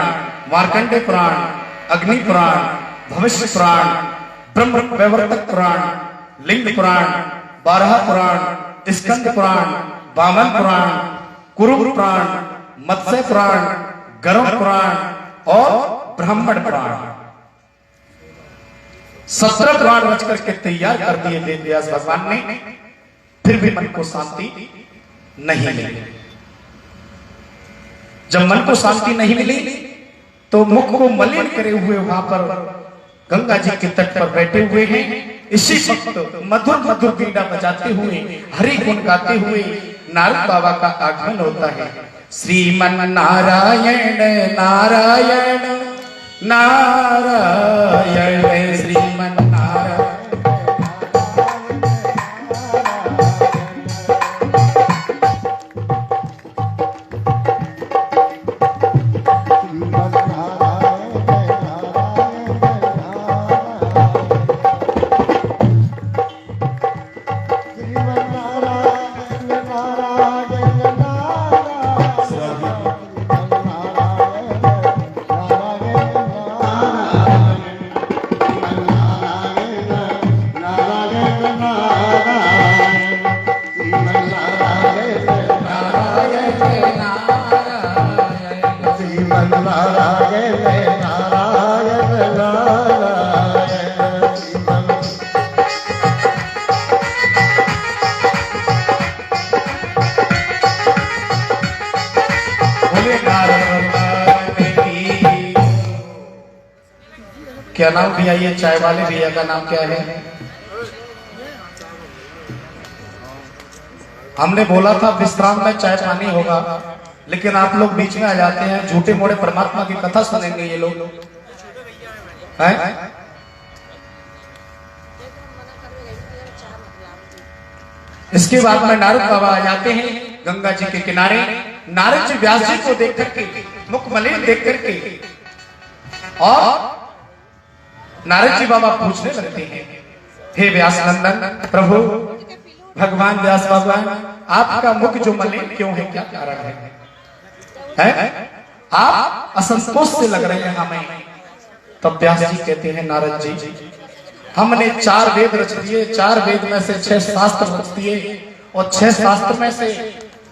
मार्कंडेय पुराण, अग्नि पुराण, भविष्य पुराण, ब्रह्म वैवर्तक पुराण, लिंग पुराण, 12 पुराण, स्कंद पुराण, वामन पुराण, कुरु पुराण, मत्स्य पुराण, गरुड़ पुराण और ब्राह्मण पुराण। 17 पुराण रच करके तैयार कर दिए वेद व्यास भगवान ने। फिर भी मन को शांति नहीं मिली। जब मन को शांति नहीं मिली तो मुख को मलिन करे हुए वहां पर गंगा जी के तट पर बैठे हुए हैं। इसी वक्त मधुर मधुर बीड़ा बजाते हुए हरि गुण गाते हुए नारद बाबा का आगमन होता है। श्रीमन नारायण नारायण नारायण, श्रीमन नारायण। क्या नाम भैया, ये चाय वाले भैया का नाम क्या है? हमने बोला था विश्राम में चाय पानी होगा, लेकिन आप लोग बीच में आ जाते हैं, झूठे मोड़े परमात्मा की कथा सुनेंगे ये लोग हैं। इसके बाद में नारद बाबा आ जाते हैं गंगा जी के किनारे। नारद जी व्यास जी को देख करके, मुख मलिन देख करके, और नारद जी बाबा पूछने लगते हैं, हे व्यास नंदन प्रभु, भगवान व्यास भगवान, आपका मुख जो मलिन क्यों है, क्या कारण है? आप असंतोष से लग रहे हैं हमें। तब व्यास जी कहते हैं, नारद जी, हमने 4 वेद रच दिए, 4 वेद में से 6 शास्त्र रच दिए, और 6 शास्त्र में से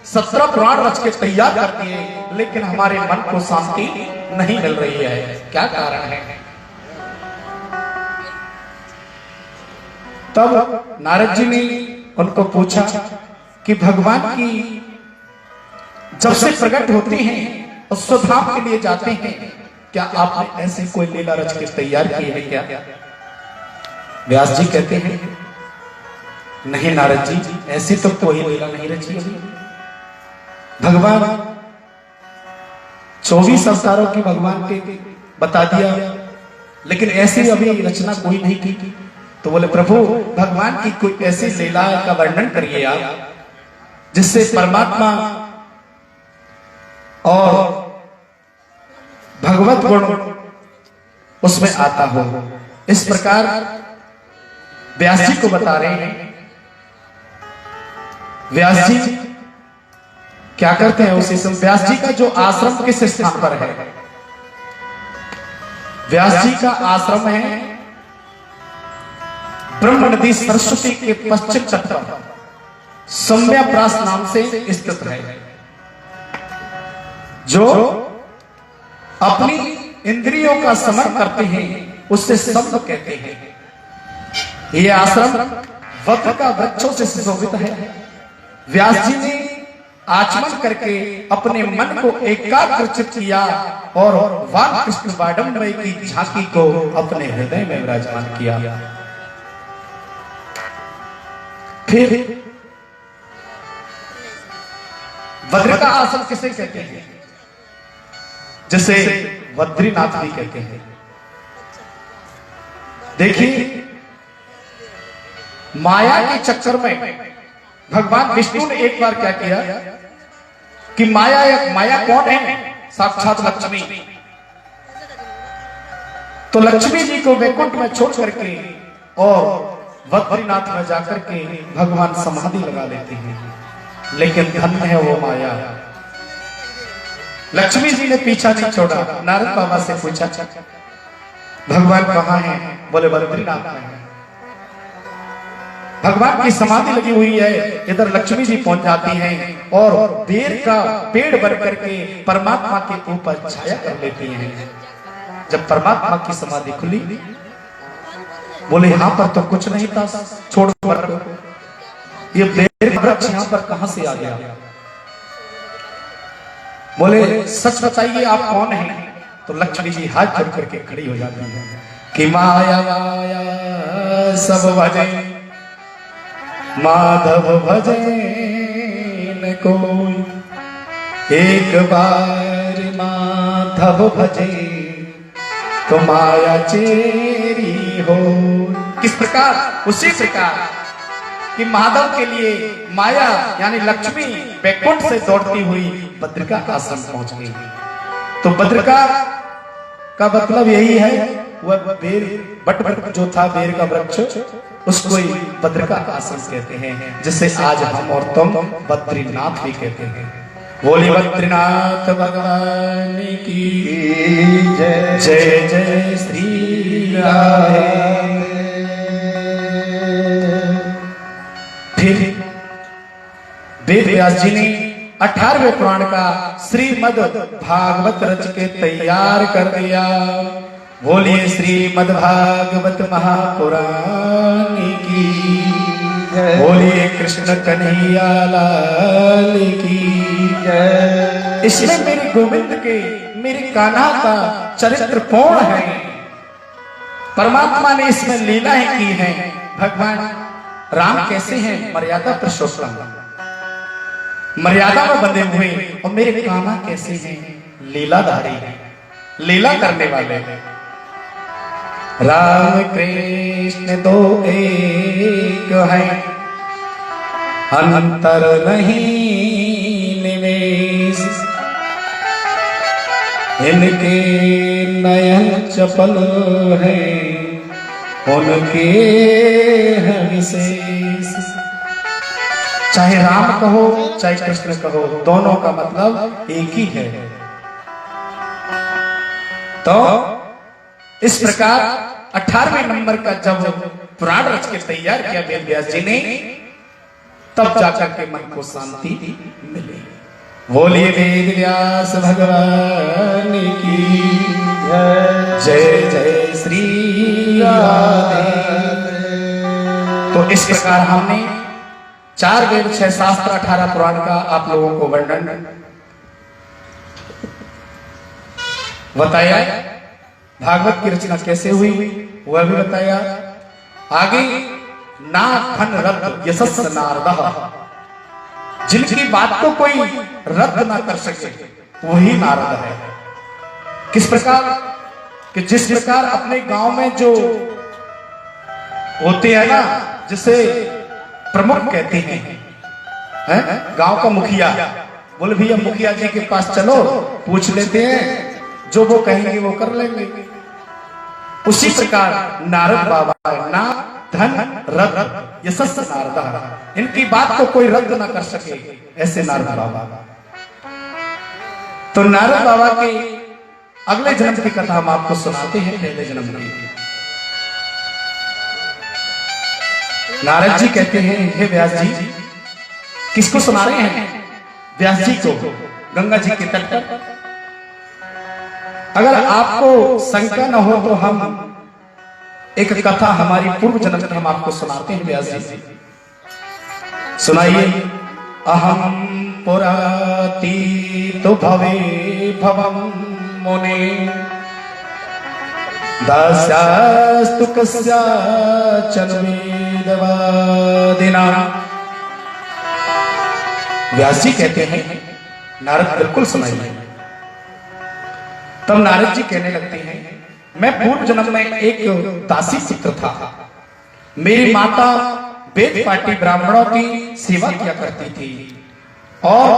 17 पुराण रच के तैयार कर दिए, लेकिन हमारे मन को शांति नहीं मिल रही है, क्या कारण है? तब नारद जी ने उनको पूछा कि भगवान की जब से प्रकट होते हैं और स्वधाम के लिए जाते हैं, क्या आपने ऐसी कोई लीला रच के तैयार की है क्या? व्यास जी कहते हैं, नहीं नारद जी, ऐसी तो कोई लीला नहीं रची है। भगवान 24 अवतारों की भगवान के बता दिया, लेकिन ऐसी अभी रचना कोई नहीं की। तो बोले, प्रभु भगवान की कोई ऐसी लीला का वर्णन करिए आप, जिससे परमात्मा और भगवत गुण उसमें आता हो। इस प्रकार व्यास जी को बता रहे हैं। व्यास जी क्या करते हैं उसी समय? व्यास जी का जो आश्रम किस स्थान पर है? व्यास जी का आश्रम है ब्रह्म नदी सरस्वती के पश्चिम तट पर सौम्याप्रास नाम से स्थित है। जो अपनी इंद्रियों का समन करते हैं उससे शब्द कहते हैं। यह आश्रम वक्र का वृक्षों से सुशोभित है। व्यास जी ने आचमन करके अपने मन को एकाग्रचित किया और वान कृष्ण वाडंबरी की झांकी को अपने हृदय में विराजमान किया। फिर वज्र का आसन किसे कहते हैं? जिसे बद्रीनाथ भी कहते हैं। देखिए, माया के चक्कर में भगवान विष्णु ने एक बार क्या किया कि माया कौन है? साक्षात लक्ष्मी। तो लक्ष्मी जी को वैकुंठ में छोड़ करके और बद्रीनाथ में जाकर के भगवान समाधि लगा लेते हैं। लेकिन धन्य है वो माया। लक्ष्मी जी ने पीछा नहीं छोड़ा। नारद बाबा से पूछा, भगवान कहाँ है? बोले बद्रीनाथ में है। भगवान की समाधि लगी हुई है। इधर लक्ष्मी जी पहुंच जाती हैं और बेर का पेड़ बन करके परमात्मा के ऊपर छाया कर लेती हैं। जब परमात्मा की समाधि खुली, बोले यहाँ पर तो कुछ नहीं था, छोड़ पर ये बेर का वृक्ष यहाँ पर कहां से आ गया? बोले सच बताइए आप कौन हैं? तो लक्ष्मी जी हाथ जोड़ करके खड़ी हो जाती है कि माया माया सब भजे माधव भजे न कोई, एक बार माधव भजे तो माया चेरी हो। किस प्रकार? उसी प्रकार कि माधव के लिए माया यानी लक्ष्मी वैकुंठ से दौड़ती हुई बद्रिका आश्रम पहुंच गई। तो बद्रिका का मतलब यही है, वह बेर बट जो था बेर का वृक्ष, उसको ही बद्रिका आश्रम कहते हैं, जिसे आज हम और तुम बद्रीनाथ भी कहते हैं। बोली बद्रीनाथ भगवान की जय। जय जय श्री राम। फिर वेद व्यास जी ने 18वें पुराण का श्रीमद् भागवत रच के तैयार कर दिया। बोलिए श्रीमद् भागवत महापुराण की। बोलिए कृष्ण कन्हैया लाल की जय। इसमें मेरे गोविंद के, मेरे कान्हा का चरित्र पूर्ण है। परमात्मा ने इसमें लीलाएं की हैं। भगवान राम कैसे हैं? मर्यादा पुरुषोत्तम, मर्यादा में बंधे हुए। और मेरे कान्हा कैसे हैं? लीलाधारी, लीला करने वाले। राम कृष्ण दो एक हैं, अंतर नहीं निवेश। इनके नयन चपल हैं, उनके हैं विशेष। चाहे राम कहो चाहे कृष्ण कहो, दोनों का मतलब एक ही है। तो इस प्रकार 18वें नंबर का जब पुराण रच के तैयार किया वेद व्यास जी ने, तब जाकर के मन को शांति मिली। बोलिए वेद व्यास भगवान की जय जय श्री राधे। तो इस प्रकार हमने 4 वेद 6 शास्त्र 18 पुराण का आप लोगों को वर्णन बताया। भागवत की रचना कैसे हुई वह भी बताया। आगे ना धन रत्न यशस्स नारदः, जिनकी बात को कोई रद्द ना कर सके वही नारद है। किस प्रकार कि जिस प्रकार अपने गांव में जो होते हैं ना, जिसे प्रमुख कहते हैं, गांव का मुखिया, बोले भैया मुखिया जी के पास चलो, पूछ लेते हैं, जो वो कहेंगे वो कर लेंगे। उसी प्रकार नारद बाबा ना धन रत्न यशस्स नारद, इनकी बात को कोई रद्द ना कर सके, ऐसे नारद बाबा। तो नारद बाबा के अगले जन्म की कथा हम आपको सुनाते हैं। पहले जन्म की नारद जी कहते हैं, हे व्यास जी, किसको सुना रहे हैं? व्यास जी को, गंगा जी के तट पर। अगर आपको शंका न हो तो हम एक कथा हमारी पूर्व जन्म की हम आपको सुनाते हैं। व्यास जी सुनाइए। अहम पुरातीतो भवे भवम मुने, दास्यास्तु कस्याचन वेदवादिना। व्यास जी कहते हैं, नारद बिल्कुल सुनाइए। तब नारद जी कहने लगते हैं, मैं पूर्व जन्म में एक दासी पुत्र था। मेरी माता वेद पाठी ब्राह्मणों की सेवा किया करती थी और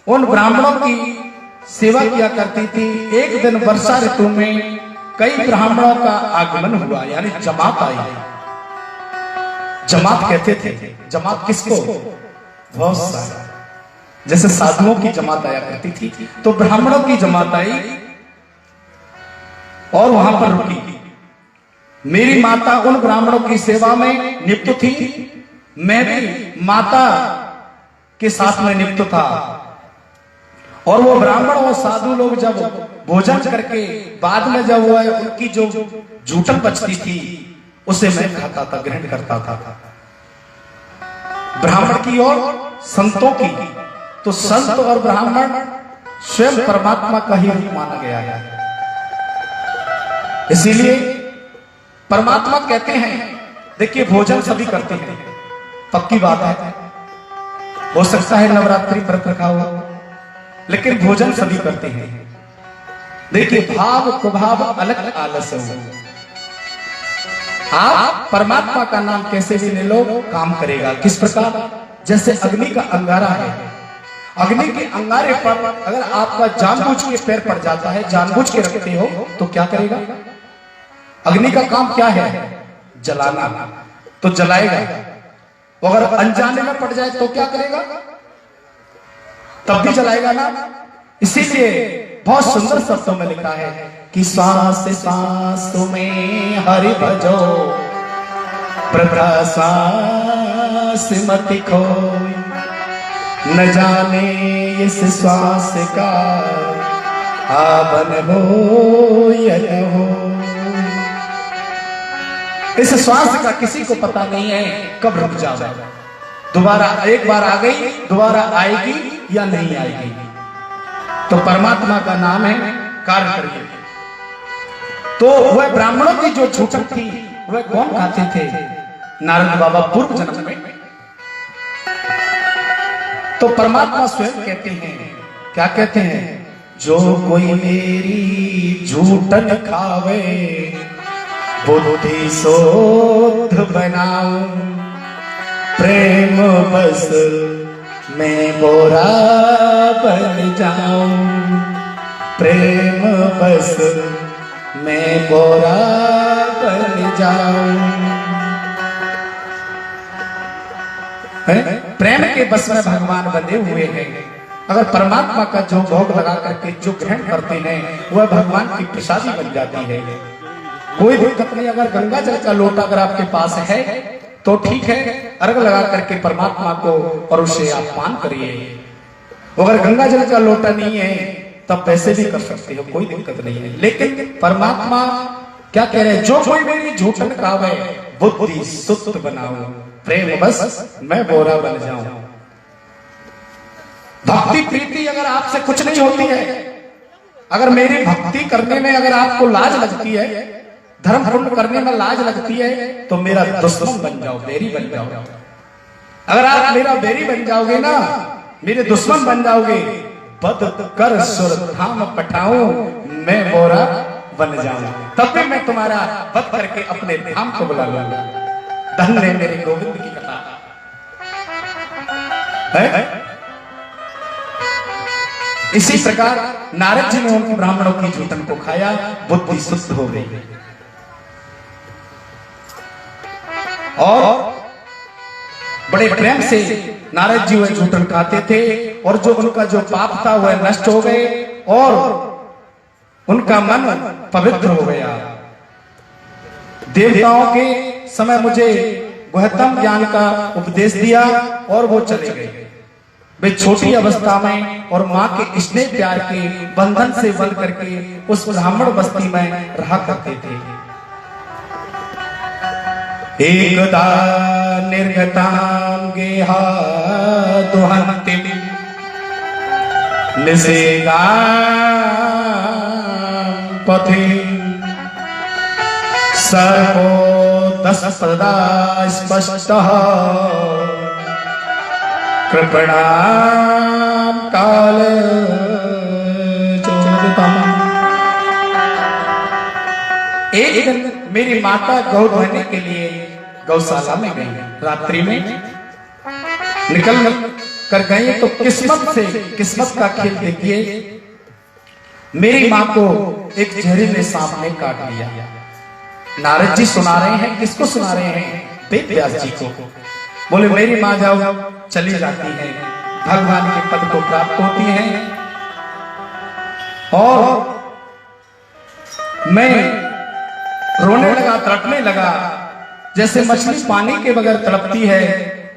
उन ब्राह्मणों की सेवा किया करती थी। एक दिन वर्षा ऋतु में कई ब्राह्मणों का आगमन हुआ, यानी जमात आई। जमात कहते थे, जमात किसको? बहुत सारा, जैसे साधुओं की जमात आया करती थी, तो ब्राह्मणों की जमात आई और वहां पर रुकी। मेरी माता उन ब्राह्मणों की सेवा में नियुक्त थी, मैं भी माता के साथ में नियुक्त था। और वो ब्राह्मण और साधु लोग जब भोजन करके बाद में जब वो उनकी जो जूठन बचती थी उसे मैं खाता था, ग्रहण करता था। ब्राह्मण की और संतों की, तो संत और ब्राह्मण स्वयं परमात्मा का ही रूप माना गया है। इसीलिए परमात्मा कहते हैं, देखिए भोजन सभी करते हैं, पक्की बात है, हो सकता है नवरात्रि व्रत रखा हुआ, लेकिन भोजन सभी करते हैं। देखिए भाव कुभाव अलग आलस हो। आप परमात्मा का नाम कैसे भी ले लो, काम करेगा। किस प्रकार? जैसे अग्नि का अंगारा है, अग्नि के अंगारे पर अगर आपका जानबूझ के पैर पड़ जाता है, जानबूझ के रखते हो, तो क्या करेगा? अग्नि का काम क्या है? जलाना, तो जलाएगा। अगर अनजाने में पड़ जाए तो क्या करेगा? तब भी जलाएगा ना। इसीलिए बहुत सुंदर शब्दों में लिखा है कि श्वास श्वास में हरि भजो, प्रभ्रास मति खोई, न जाने इस श्वास का आवन हो या न हो। इस श्वास का किसी को पता नहीं है कब रुक जाएगा, दोबारा एक बार आ गई दोबारा आएगी या नहीं आएगी। तो परमात्मा का नाम है, कार्य करिए। तो वह ब्राह्मणों की जो झूठन थी वह कौन खाते थे? नारद बाबा पूर्व जन्म में। तो परमात्मा स्वयं कहते हैं, क्या कहते हैं? जो कोई मेरी झूठन खावे बुद्धि शोध बनाऊं, प्रेम बस मैं बोरा बन जाऊं, प्रेम बस मैं बोरा बन जाऊं। प्रेम के बस में भगवान बंधे हुए हैं। अगर परमात्मा का जो भोग लगा करके जो ग्रहण करते हैं वह भगवान की प्रसादी बन जाती है। कोई दिक्कत नहीं। अगर गंगा जल का लोटा अगर आपके पास है तो ठीक है, अर्घ लगा करके परमात्मा को और उसे आप पान करिए। अगर गंगा जल का लोटा नहीं है तब वैसे भी कर सकते हो, कोई दिक्कत नहीं है। लेकिन परमात्मा क्या कह रहे हैं? जो कोई मेरी झूठन खावे बुद्धि सुत बनाऊं, प्रेम बस मैं बोरा बन जाऊं। भक्ति प्रीति अगर आपसे कुछ नहीं होती है, अगर मेरी भक्ति करने में अगर आपको लाज लगती है, धर्म पुण्य करने में लाज लगती है, तो मेरा दुश्मन बन जाओ, बैरी बन जाओ। अगर आप मेरा बैरी बन जाओगे ना, मेरे दुश्मन बन जाओगे, बद कर सुर धाम पठाऊं, मैं बोरा बन जाऊं, तब भी मैं तुम्हारा वध करके अपने धाम को बुला लूंगा। धन्य है मेरे गोविंद की कथा है। इसी प्रकार नारद जी ने उनके ब्राह्मणों की झूठन को खाया, बुद्धि सुस्त हो गई और बड़े प्रेम से नारद जी वह झूठन खाते थे और जो उनका जो पाप था वह नष्ट हो गए और उनका मन पवित्र हो गया। देवताओं के समय मुझे गुह्यतम ज्ञान का उपदेश दिया और वो चले गए। वे छोटी अवस्था में और माँ के स्नेह प्यार के बंधन से बंध करके उस ब्राह्मण बस्ती में रहा करते थे। एकदा निर्गतां गेहा दुहन्तिं निषेगां पथि सर्वो दशप्रदा स्पष्टः कृपणां काल चोदितम्। एक दिन मेरी माता गौ धोने के लिए गौशाला में गई। रात्रि में निकल कर गई तो किस्मत का खेल देखिए, मेरी माँ को एक जहरीले सांप ने काट लिया। नारद जी सुना रहे हैं, किसको सुना रहे हैं? वेद व्यास जी को। बोले मेरी माँ जाओ, चली जाती है, भगवान के पद को प्राप्त होती है और मैं रोने लगा, तड़पने लगा, जैसे मछली पानी के बगैर तड़पती है।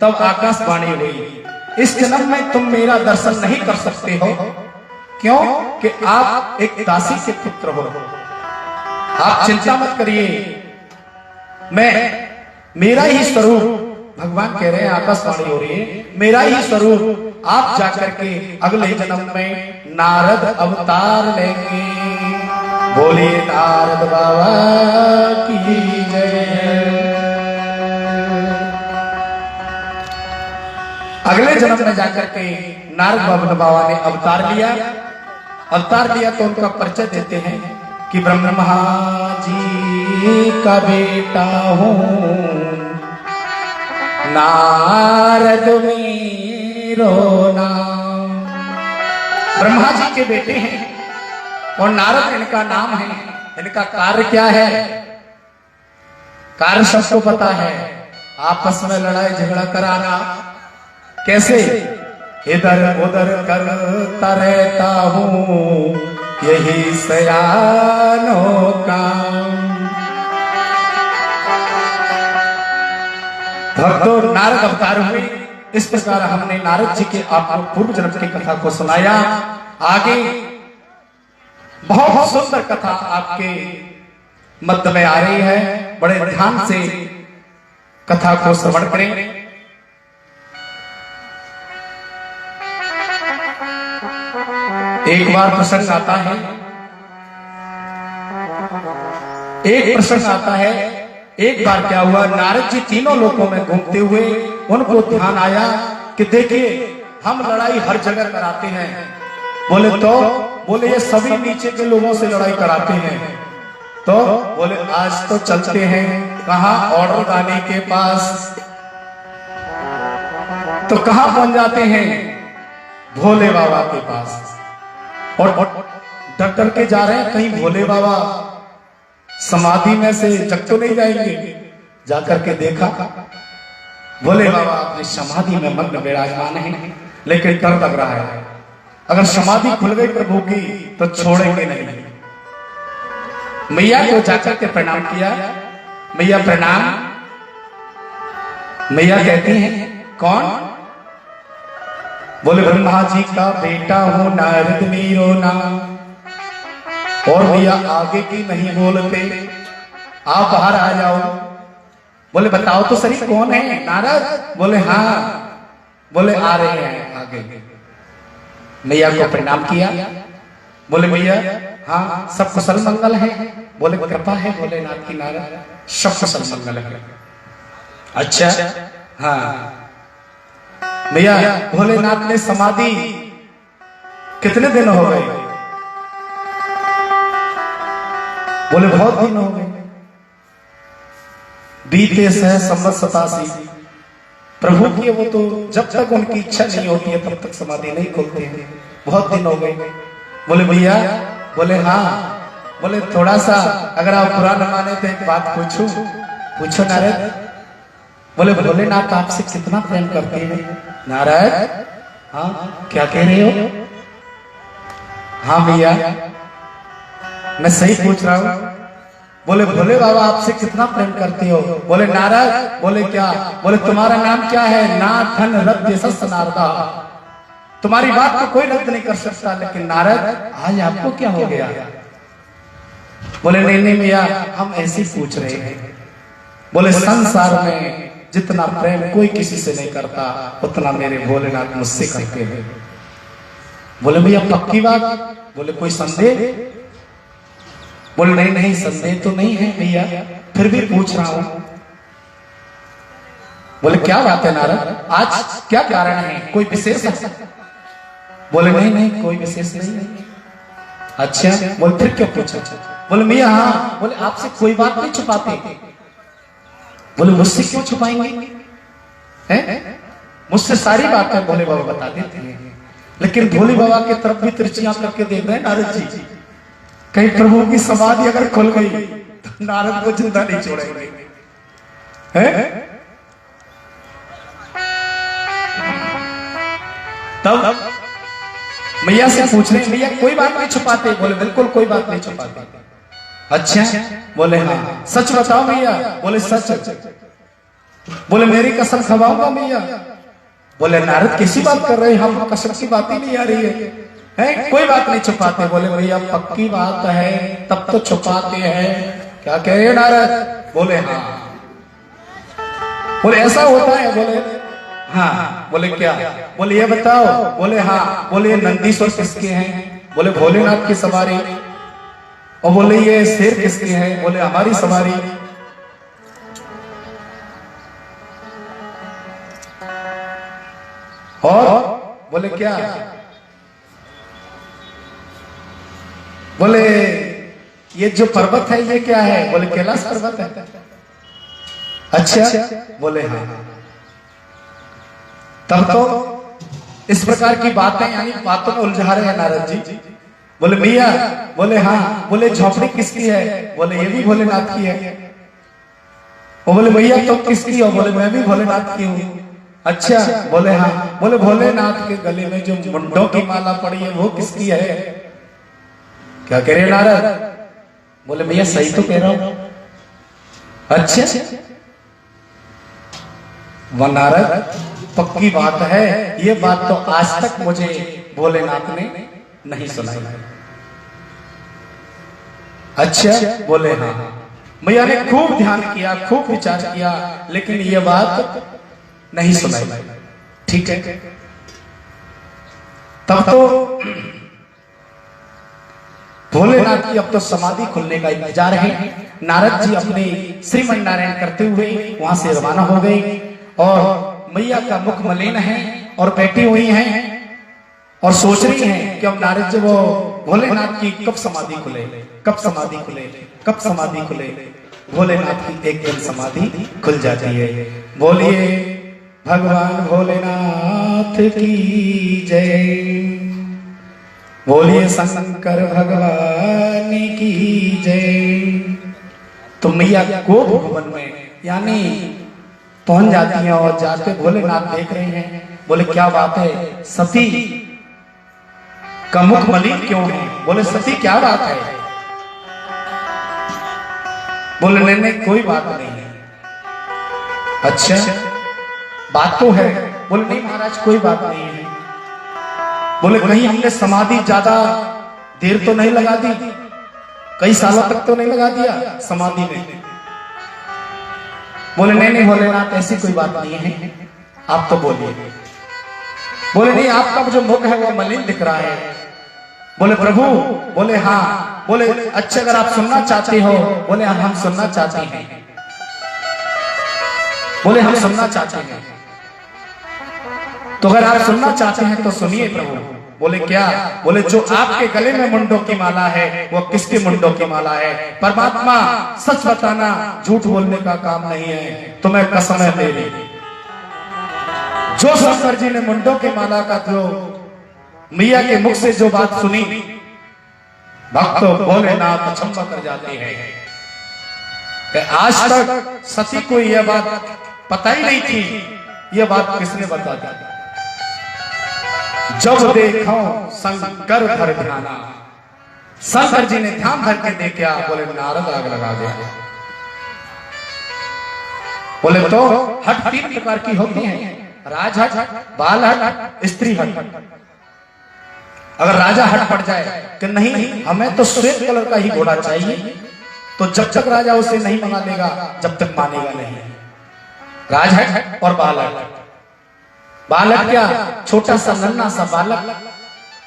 तब आकाशवाणी हुई, इस जन्म में तुम मेरा दर्शन नहीं कर सकते हो। क्यों? कि आप एक दासी के पुत्र हो। आप चिंता मत करिए, मैं मेरा ही स्वरूप, भगवान कह रहे हैं, आकाशवाणी हो रही है, मेरा ही स्वरूप आप जाकर के अगले जन्म में नारद अवतार लेंगे। बोले नारद बाबा की जय। अगले जन्म में जाकर के नारद बाबा ने अवतार लिया। अवतार लिया तो उनका परिचय देते हैं कि ब्रह्मा जी का बेटा हूं, नारद मेरो नाम। ब्रह्मा जी के बेटे हैं और नारद इनका नाम है। इनका कार्य क्या है? कार्य सबको पता है, आपस में लड़ाई झगड़ा कराना। कैसे? इधर उधर करता रहता हूं, यही सयानों का। भक्तों, नारद अवतार हुए। इस प्रकार हमने नारद जी के आपको पूर्व जन्म की कथा को सुनाया। आगे बहुत सुंदर कथा आपके मध्य में आ रही है, बड़े ध्यान से कथा को श्रवण करें। एक बार प्रसंग आता है, एक प्रश्न आता है, एक बार क्या हुआ, नारद जी तीनों लोकों में घूमते हुए उनको ध्यान आया कि देखिए हम लड़ाई हर जगह कराते हैं। बोले तो बोले ये सभी नीचे के लोगों से लड़ाई कराते हैं। तो बोले आज तो चलते हैं कहाँ, ऑर्डर गाने के पास। तो कहाँ पहुंच जाते हैं, भोले बाबा के पास। और डर डर के जा रहे हैं कहीं भोले बाबा समाधि में से जग तो नहीं जाएंगे। जाकर के देखा भोले बाबा अपनी समाधि में मग्न विराजमान है, लेकिन डर लग रहा है अगर समाधि खुल गई प्रभु की तो छोड़ेंगे नहीं। मैया को जाकर के प्रणाम किया, मैया प्रणाम। मैया कहती हैं कौन? बोले ब्रह्मा जी का बेटा हूं नारद मीरो नाम। और भैया आगे की नहीं बोलते, आप बाहर आ जाओ। बोले बताओ तो सही कौन है नारद? बोले हाँ। बोले आ रहे हैं आगे। मैया को प्रणाम किया। बोले मैया हाँ सब कुशल मंगल है? बोले कृपा है भोलेनाथ की नारद, सब कुशल मंगल है। अच्छा हाँ भैया भोलेनाथ ने समाधि कितने दिन हो गए? बोले बहुत दिन हो गए। बीते सह संवत 87 प्रभु की वो तो जब तक उनकी इच्छा नहीं होती है तब तक समाधि नहीं खोलते हैं, बहुत दिन हो गए। बोले भैया, बोले हाँ। बोले थोड़ा सा अगर आप बुरा न माने तो एक बात पूछूं? पूछो नारद। बोले भोलेनाथ आपसे कितना प्रेम करते हैं? नारद हाँ क्या कह रहे हो? हाँ भैया मैं सही पूछ रहा हूं। बोले भोले बाबा आपसे कितना प्रेम करते हो? बोले नारद। बोले क्या? बोले तुम्हारा नाम क्या है? नाथन रद्द सस नारदा। तुम्हारी बात को कोई रद्द नहीं कर सकता, लेकिन नारद आज आपको क्या हो गया? बोले नहीं नहीं भैया हम ऐसे ही पूछ रहे हैं। बोले संसार में जितना प्रेम कोई किसी से नहीं करता उतना मेरे भोलेनाथ मुझसे करते हैं। बोले भैया पक्की बात? बोले कोई संदेह? बोले नहीं नहीं संदेह तो नहीं है भैया, फिर भी पूछ रहा हूं। बोले क्या बात है नारद, आज क्या कारण है, कोई विशेष है? बोले नहीं नहीं कोई विशेष नहीं है। अच्छा बोले फिर क्यों पूछा? बोले भैया हाँ। बोले आपसे कोई बात नहीं छुपाते? बोले मुझसे क्यों छुपाएंगे? हैं? मुझसे सारी बातें भोले बाबा बता देते हैं, लेकिन भोले बाबा की तरफ भी तिरछियां करके देख रहे हैं नारद जी। कहीं प्रभु की समाधि अगर खुल गई तो नारद को जिंदा नहीं छोड़ेंगे। हैं? तब मैया से पूछ रहे भैया कोई बात नहीं छुपाते? बोले बिल्कुल कोई बात नहीं छुपाते। अच्छा बोले हाँ। सच बताओ भैया? बोले सच। बोले मेरी कसम खवाऊंगा भैया? बोले नारद किसी बात कर रहे हैं, हम कसम की बात ही नहीं आ रही है, कोई बात नहीं छुपाते। बोले भैया पक्की बात है तब तो छुपाते हैं। क्या कह रहे हैं नारद? बोले हाँ। बोले ऐसा होता है? बोले हाँ। बोले क्या? बोले ये बताओ। बोले हाँ। बोले ये नंदीश्वर किसके हैं? बोले भोलेनाथ की सवारी। और बोले ये शेर किसके हैं? बोले हमारी सवारी। और बोले क्या? बोले ये जो पर्वत है ये क्या है? बोले कैलाश पर्वत है। अच्छा बोले हाँ। तब तो इस प्रकार की बातें यानी बातों में उलझा रहे हैं नारद जी। बोले भैया? बोले हाँ। बोले झोपड़ी किसकी है? बोले ये भी भोलेनाथ की है। वो बोले भैया तुम किसकी हो? बोले मैं भी भोलेनाथ की हूँ। अच्छा बोले हाँ। बोले भोलेनाथ के गले में जो मुंडों की माला पड़ी है वो किसकी है? क्या कह रहे नारद? बोले भैया सही तो कह रहा हूं। अच्छा वह नारद पक्की बात है, ये बात तो आज तक मुझे भोलेनाथ ने नहीं सुनाई। अच्छा बोले हाँ। मैया ने खूब ध्यान किया, खूब विचार किया, लेकिन ये बात नहीं सुनाई। ठीक है। तब तो भोलेनाथ की अब तो समाधि खुलने का इंतजार है। नारद जी अपने श्रीमन नारायण करते हुए वहां से रवाना हो गए और मैया का मुख मलिन है और बैठी हुई हैं और सोच रही हैं कि अब नारद जी वो भोलेनाथ की कब समाधि खुले, कब समाधि खुले, कब समाधि खुले। भोलेनाथ की एक दिन समाधि खुल जाती है। बोलिए भगवान भोलेनाथ की जय, बोलिए शंकर भगवान की जय। तो मैया को भवन में यानी पहुंच जाती हैं और जाके भोलेनाथ देख रहे हैं। बोले क्या बात है, सती का मुख मलिन क्यों है? बोले सती क्या बात है? बोले नहीं नहीं कोई बात नहीं है। अच्छा बात तो है। बोले नहीं महाराज कोई बात नहीं है। बोले कहीं हमने समाधि ज्यादा देर तो नहीं लगा दी, कई सालों तक तो नहीं लगा दिया समाधि में? बोले नहीं नहीं भोलेनाथ ऐसी कोई बात नहीं है, आप तो बोलिए। बोले नहीं आपका जो मुख है वो मलिन दिख रहा है। बोले प्रभु, बोले हाँ। बोले अच्छा अगर आप सुनना चाहते हो? बोले हम सुनना चाहते हैं। बोले हम सुनना चाहते हैं। तो अगर आप सुनना चाहते हैं तो सुनिए प्रभु। बोले क्या? बोले जो आपके गले में मुंडों की माला है वो किसके मुंडों की माला है? परमात्मा सच बताना झूठ बोलने का काम नहीं है, तुम्हें कसम है मेरी। जो शंकर जी ने मुंडों की माला का जो मैया के मुख से जो बात सुनी, भक्त भोलेनाथ अचंभा कर जाते हैं कि आज तक सती को यह बात पता ही नहीं थी। यह बात किसने बता दी? जब देखो शंकर भर ध्याना, शंकर जी ने ध्यान भर के देखा। बोले नारद आग लगा दिया। बोले तो हट 3 प्रकार की होती है, राज हट, बाल हट, स्त्री हट। अगर राजा हट पड़ जाए कि नहीं हमें तो श्वेत कलर का ही घोड़ा चाहिए, तो जब तक राजा उसे नहीं मंगा लेगा जब तक मानेगा नहीं। राजहट और बालक। बालक क्या? छोटा सा नन्हा सा बालक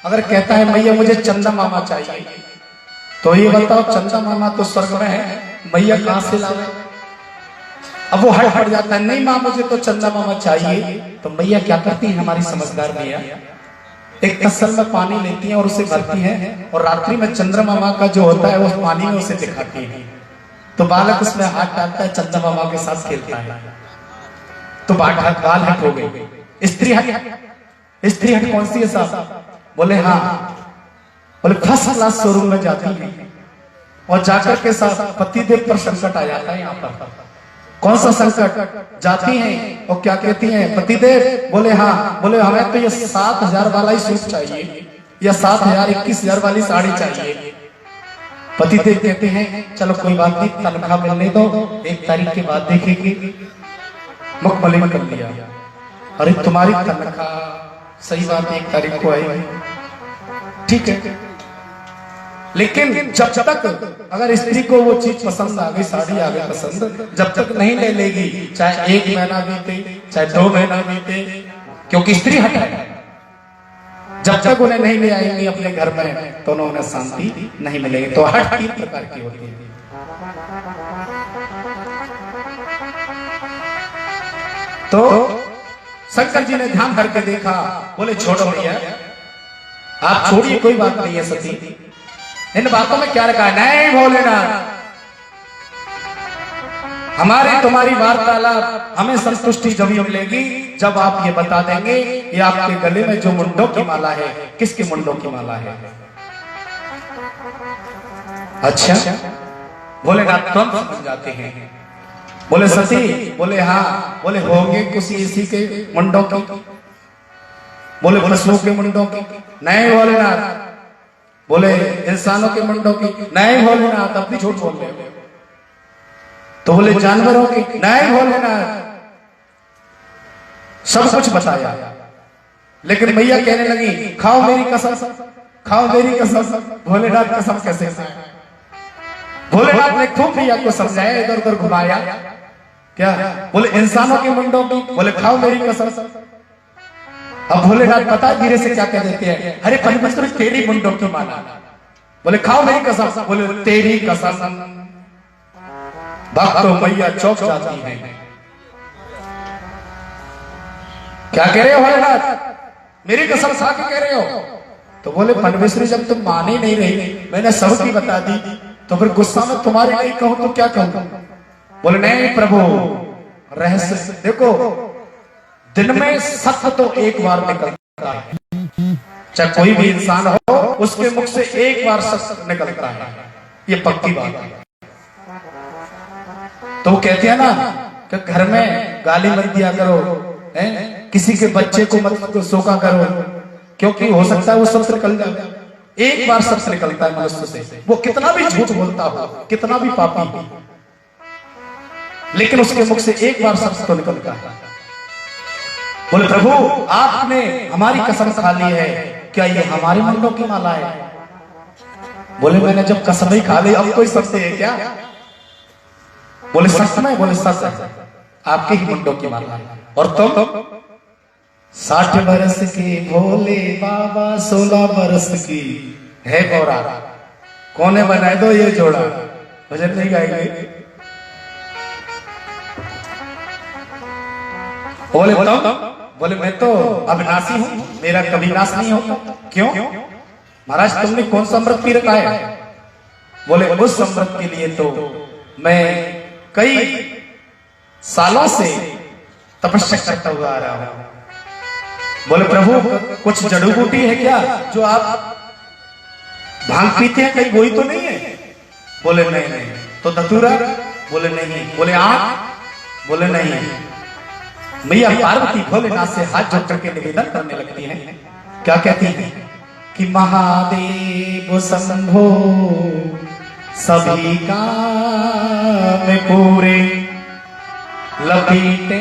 अगर कहता है मैया मुझे चंदा मामा चाहिए, तो ये बताओ चंदा मामा तो स्वर्ग में है, मैया कहां से लावे? अब वो हट पड़ जाता है, नहीं माँ मुझे तो चंदा मामा चाहिए। तो मैया क्या करती है हमारी समझदार मैया? एक तसल में पानी लेती है और उसे भरती है और रात्रि में चंद्रमा मामा का जो होता है वो पानी में उसे दिखाती है। तो बालक उसमें हाथ डालता है, चंद्रमा मामा के साथ खेलता है। तो बाल हट हो गई। स्त्री हट, स्त्री हट कौन सी है साहब? बोले हाँ। बोले फर्स्ट क्लास शोरूम में जाती है और जाकर के साथ पतिदेव पर संकट आ जाता है। यहाँ पर कौन सा संकट? जाती हैं और क्या कहती हैं? पतिदेव। बोले हाँ। बोले हमें तो ये 7,000 वाला ही सूट चाहिए या 7,000 21,000 वाली साड़ी चाहिए। पतिदेव कहते हैं चलो कोई बात नहीं, तनख्वाह मिलने दो, 1 तारीख के बाद देखेंगे। मुख मलिन कर लिया। अरे तुम्हारी तनख्वाह सही बात 1 तारीख को आई, ठीक है, लेकिन जब तक अगर स्त्री को वो चीज पसंद आ गई, साड़ी आ गई पसंद, जब तक नहीं ले लेगी, चाहे 1 महीना बीते चाहे 2 महीना बीते, क्योंकि स्त्री हट है, जब तक उन्हें नहीं ले आएंगी अपने घर में तो उन्हें शांति नहीं मिलेगी। तो हट 3 प्रकार की होती है। तो शंकर जी ने ध्यान करके देखा। बोले छोड़ो भैया, आप छोड़िए, कोई बात नहीं है सती, इन बातों में क्या रखा है? नहीं भोलेनाथ, हमारी तुम्हारी वार्तालाप हमें संतुष्टि जब मिलेगी जब आप ये बता देंगे कि आपके गले में जो मुंडों की माला है किसके मुंडों की माला है। अच्छा, भोलेनाथ तुरंत समझ जाते हैं। बोले सती। बोले हाँ। बोले होंगे किसी इसी के मुंडों की? बोले पशुओं के मुंडों की? नहीं भोलेनाथ। बोले इंसानों के मुंडों की? नहीं भोलेनाथ, अपनी झूठ बोल रहे हो। तो बोले जानवरों की? नहीं भोलेनाथ। सब कुछ बताया, लेकिन मैया कहने लगी खाओ मेरी कसम, खाओ मेरी कसम। भोलेनाथ कसम कैसे खाए? भोलेनाथ ने खूब मैया को समझाया, इधर उधर घुमाया। क्या? बोले इंसानों के मुंडों की? बोले खाओ मेरी कसम। अब भोलेनाथ पता धीरे से क्या कह देते हैं, अरे परमेश्वर तेरी मुंडों की माला। बोले खाओ मेरी कसम। बोले तेरी कसम। भक्त मैया चौक जाती है। क्या कह रहे हो भोलेनाथ, मेरी कसम खा के कह रहे हो? तो बोले परमेश्वरी जब तुम मान ही नहीं रही, मैंने सबकी बता दी, तो फिर गुस्सा में तुम्हारे नहीं कहूं तो क्या कहूं? बोले नहीं प्रभु, रहस्य देखो, दिन में सत्य तो एक बार निकलता है, चाहे कोई भी इंसान हो उसके मुख से एक बार सत्य निकलता है, ये पक्की बात है। तो वो कहते हैं ना कि घर में गाली मत दिया करो, किसी के बच्चे को मत सोका करो, क्योंकि हो सकता है वो सत्य निकल जाए। एक बार सत्य निकलता है मनुष्य से, वो कितना भी झूठ बोलता हो, कितना भी पापी हो, लेकिन उसके मुख से एक बार सत्य तो निकलता है। बोले प्रभु आपने हमारी कसम खा ली है, क्या ये हमारे मुंडों की माला है? बोले मैंने जब कसम ही खा ली, अब कोई सत्य है क्या? बोले सच में? बोले सच है, आपके ही मुंडों की माला है। और तुम 60 बरस की भोले बाबा, 16 बरस की है गौरा, कोने बनाए दो ये जोड़ा। भजन नहीं गाएंगे? बोले तुम? बोले मैं तो अविनाशी हूं, मेरा कभी नाश नहीं होता। क्यों? महाराज तुमने कौन सा अमृत पी रखा है? बोले उस अमृत के लिए तो मैं कई सालों से तपस्या करता हुआ आ रहा हूं। बोले प्रभु कुछ जड़ी बूटी है क्या जो आप भांग पीते हैं, कहीं वही तो नहीं है? बोले नहीं नहीं। तो धतूरा? बोले नहीं। बोले आंख? बोले नहीं। मैया पार्वती भोलेनाथ से हाथ जोड़ करके निवेदन करने लगती हैं। क्या कहती हैं कि महादेव शंभो सभी काम पूरे, लपेटे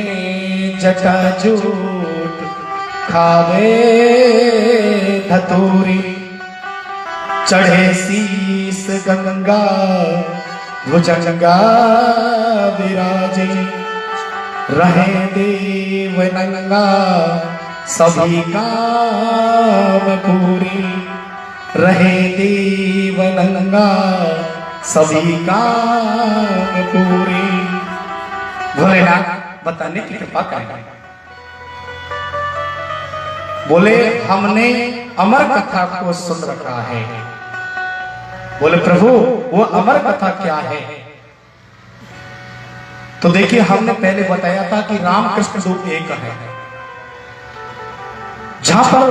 जटाजूट खावे धतूरी, चढ़े शीस गंगा भुजंगा विराजे, रहे देव नंगा सभी काम पूरी, रहे देव नंगा सभी काम पूरी। भोलेनाथ बताने की कृपा करें। बोले हमने अमर कथा को सुन रखा है। बोले प्रभु वो अमर कथा क्या है? तो देखिए हमने पहले बताया था कि राम कृष्ण दो एक है। जहां पर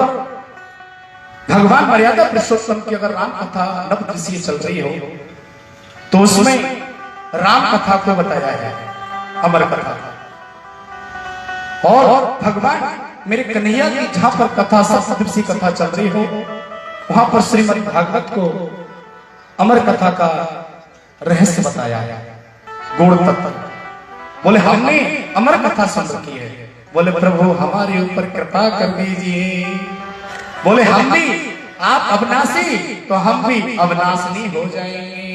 भगवान मर्यादा पुरुषोत्तम की अगर राम कथा नव दृश्य चल रही हो तो उसमें राम कथा को बताया है, अमर कथा। और भगवान मेरे कन्हैया की जहां पर कथा सप्तदृश्य कथा चल रही हो वहां पर श्रीमद् भागवत को अमर कथा का रहस्य बताया है, गुण तत्व। बोले हमने अमर कथा सुन रखी है। बोले प्रभु हमारे ऊपर कृपा कर दीजिए। बोले हम भी, आप अविनाशी तो हम भी अविनाशी हो जाएंगे।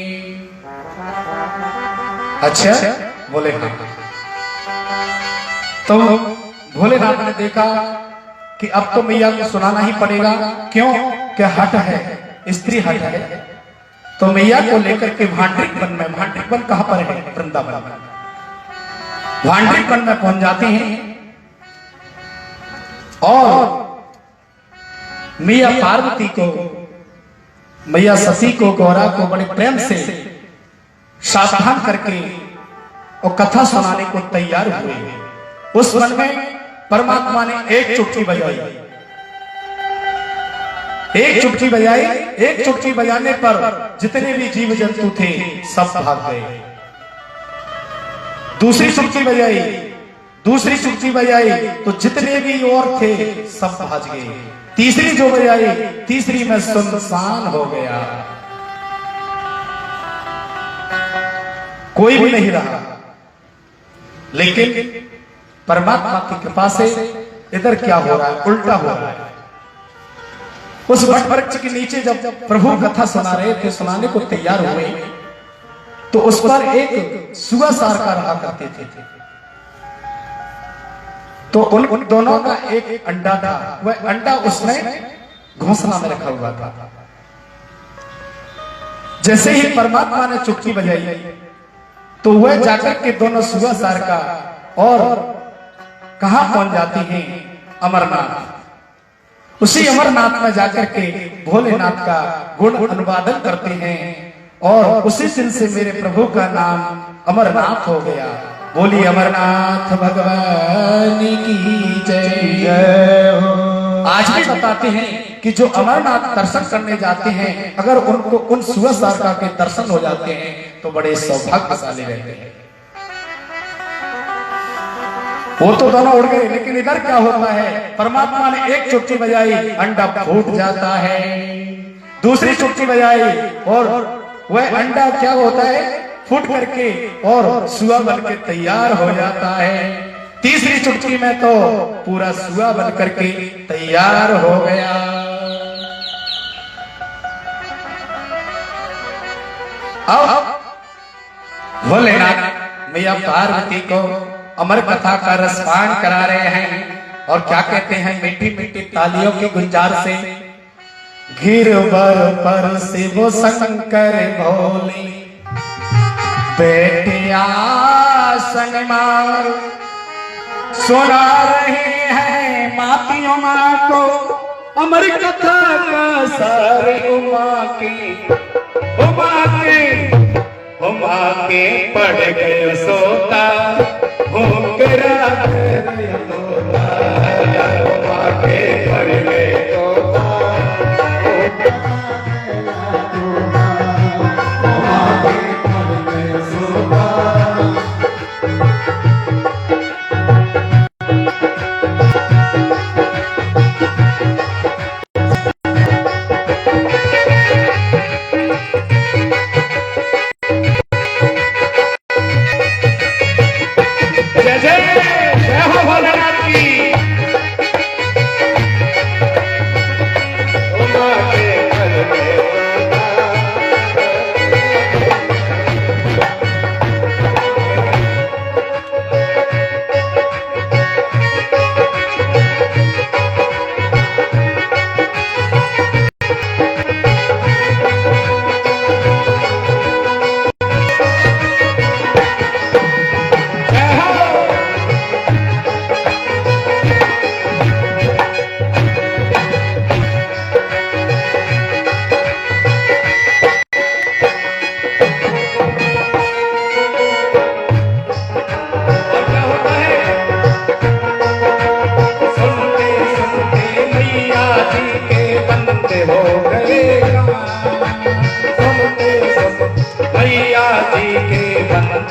अच्छा? बोले हाँ। तो भोलेनाथ ने देखा कि अब तो मैया को सुनाना ही पड़ेगा। क्यों? क्या हट है, स्त्री हट है। तो मैया को लेकर के भांड्रिक वन में, भांड्रिक वन कहां पर है? वृंदावन में। भांड्रिक वन में पहुंच जाते हैं और मैया पार्वती को, मैया सती को, गौरा को बड़े प्रेम से सावधान करके और कथा सुनाने को तैयार हुए। उस वन में परमात्मा ने एक चुटकी बजाई, एक चुटकी बजाई। एक चुटकी बजाने पर जितने भी जीव जंतु थे सब भाग गए। दूसरी चुटकी बजाई, दूसरी चुटकी बजाई तो जितने भी और थे सब भाग गए। तीसरी जो बजाई, तीसरी में सुनसान हो गया, कोई भी नहीं रहा। लेकिन परमात्मा की कृपा से इधर क्या हो रहा है? उल्टा हो रहा है। उस वट वृक्ष के नीचे जब प्रभु कथा सुना रहे थे, सुनाने को तैयार हुए, तो उस पर एक सुगासार का रहा करते थे। तो उन दोनों का एक अंडा था, वह अंडा उसने घोंसला में रखा हुआ था। जैसे ही परमात्मा ने चुटकी बजाई तो वह जाकर के दोनों सुबह सार का और कहां पहुंच जाती हैं? अमरनाथ। उसी अमरनाथ में जाकर के भोलेनाथ का गुण अनुवादन करते हैं और उसी दिन से मेरे प्रभु का नाम अमरनाथ हो गया। बोली अमरनाथ भगवान की जय हो। आज भी बताते हैं कि जो अमरनाथ दर्शन करने जाते हैं, अगर उनको उन सुबह सारका के दर्शन हो जाते हैं तो बड़े सौभाग्यशाली रहते हैं। वो तो दोनों उड़ गए, लेकिन इधर क्या होता है? परमात्मा ने एक चुटकी बजाई, अंडा फूट जाता है। दूसरी चुटकी बजाई और वह अंडा क्या होता है? फूट करके और सुआ बन के तैयार हो जाता है। तीसरी चुटकी में तो पूरा सुआ बन करके तैयार हो गया। अब भोलेनाथ मैया पार्वती को अमर कथा का रसपान करा रहे हैं और क्या कहते हैं? मीठी मीठी तालियों की गुंजार से गिरवर पर से वो शंकर भोले बेटिया संगमार सुना रहे हैं मातियों माँ को अमर कथा का सारे उमा के पड़ गए सोता भूख रात उमा के पड़ गए सोता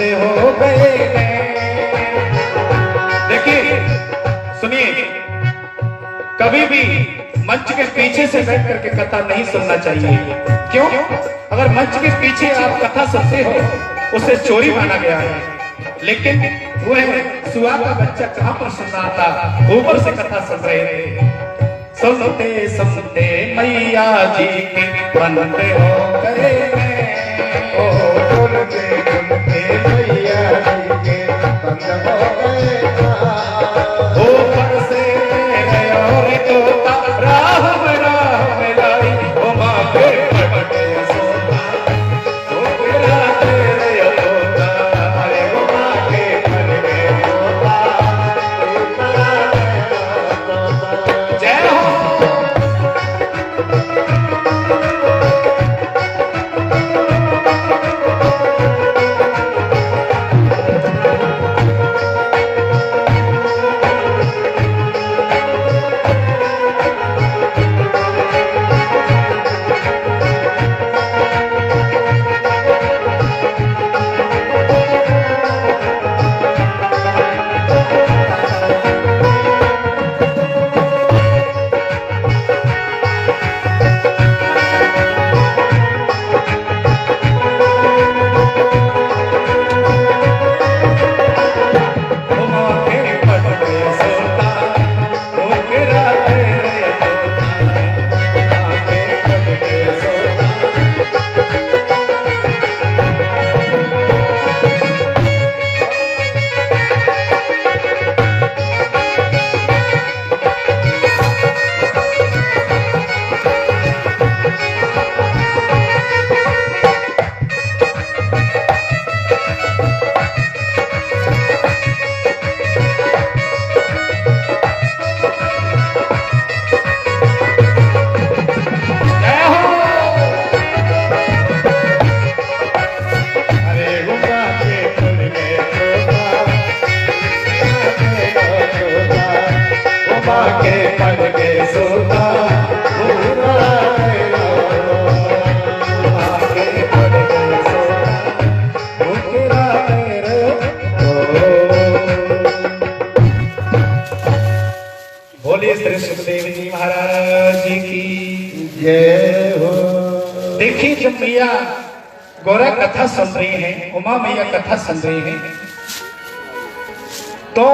हो गए। देखिए सुनिए, कभी भी मंच के पीछे से बैठ करके कथा नहीं सुनना चाहिए। क्यों? अगर मंच के पीछे आप कथा सुनते हो उसे चोरी माना गया है, लेकिन वह सुआ का बच्चा कहां पर सुन रहा था? ऊपर से कथा सुन रहे थे। सुनते सुनते मैया जी के बनते हो गए। ऊपर से और तोता राम राम लाई उमा के पटे सोता सोता तेरे तोता अरे उमा के पटे सोता। जय हो। जय हो। देखिए जब मैया गौरा कथा सुन रही है, उमा मैया कथा सुन रही है, तो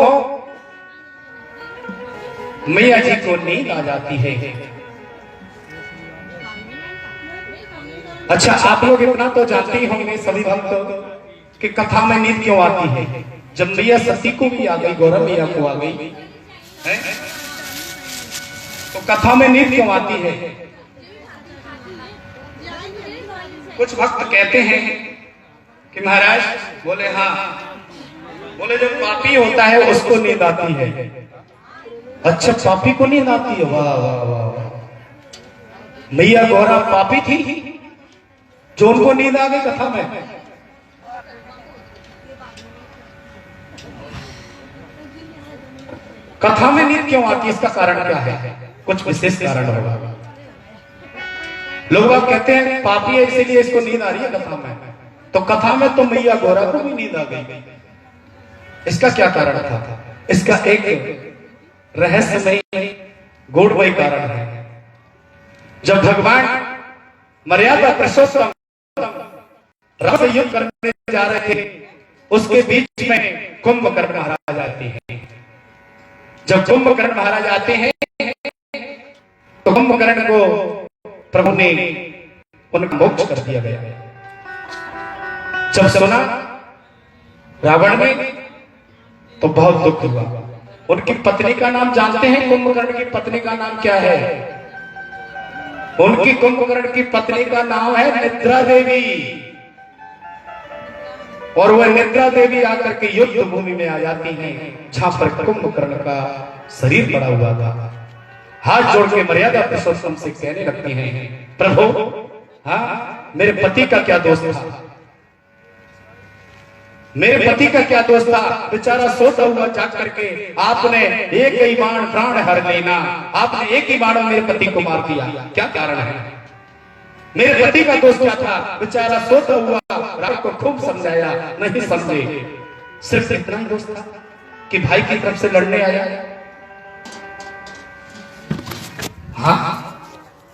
मैया जी को नींद आ जाती है। अच्छा, आप लोग इतना तो जानते ही होंगे सभी भक्त कि कथा में नींद क्यों आती है। जब मैया सती को भी आ गई, गौरा मैया को आ गई है, तो कथा में नींद क्यों आती है। कुछ भक्त कहते हैं कि महाराज, बोले हाँ, बोले जब पापी होता है उसको नींद आती है। अच्छा, पापी को नींद आती है, वाह वाह वाह। मैया गौरा पापी थी जो उनको नींद आ गई कथा में। कथा में नींद क्यों आती है, इसका कारण क्या है? कुछ विशेष कारण होगा। लोग बात कहते हैं पापी है इसीलिए इसको नींद आ रही है कथा में, तो कथा में तो मैया गौरा को भी नींद आ गई। इसका क्या कारण था? इसका एक रहस्यमय गूढ़मय कारण है। जब भगवान मर्यादा पुरुषोत्तम राम से युद्ध करने जा रहे थे, उसके बीच में कुंभकर्ण महाराज आते हैं। जब कुंभकर्ण महाराज आते हैं तो कुंभकर्ण को प्रभु ने उनका मोक्ष कर दिया गया। जब सुना रावण ने तो बहुत दुख हुआ। उनकी पत्नी का नाम जानते हैं? कुंभकर्ण की पत्नी का नाम क्या है? उनकी कुंभकर्ण की पत्नी का नाम है निद्रा देवी। और वह निद्रा देवी आकर के युद्ध भूमि में आ जाती हैं, जहां पर कुंभकर्ण का शरीर पड़ा हुआ था। हाथ जोड़ के मर्यादा पुरुषोत्तम से कहने लगती हैं, प्रभु, हाँ, मेरे पति का क्या दोष था? मेरे पति का क्या दोष था? बेचारा सोता हुआ जाग करके आपने एक ही बाण प्राण हर लेना, आपने एक ही बाण में मेरे पति को मार दिया, क्या कारण है? मेरे पति का दोष क्या था? बेचारा सोता हुआ, रात को खूब समझाया, नहीं समझे। सिर्फ इतना ही दोष था कि भाई की तरफ से लड़ने आया। हाँ,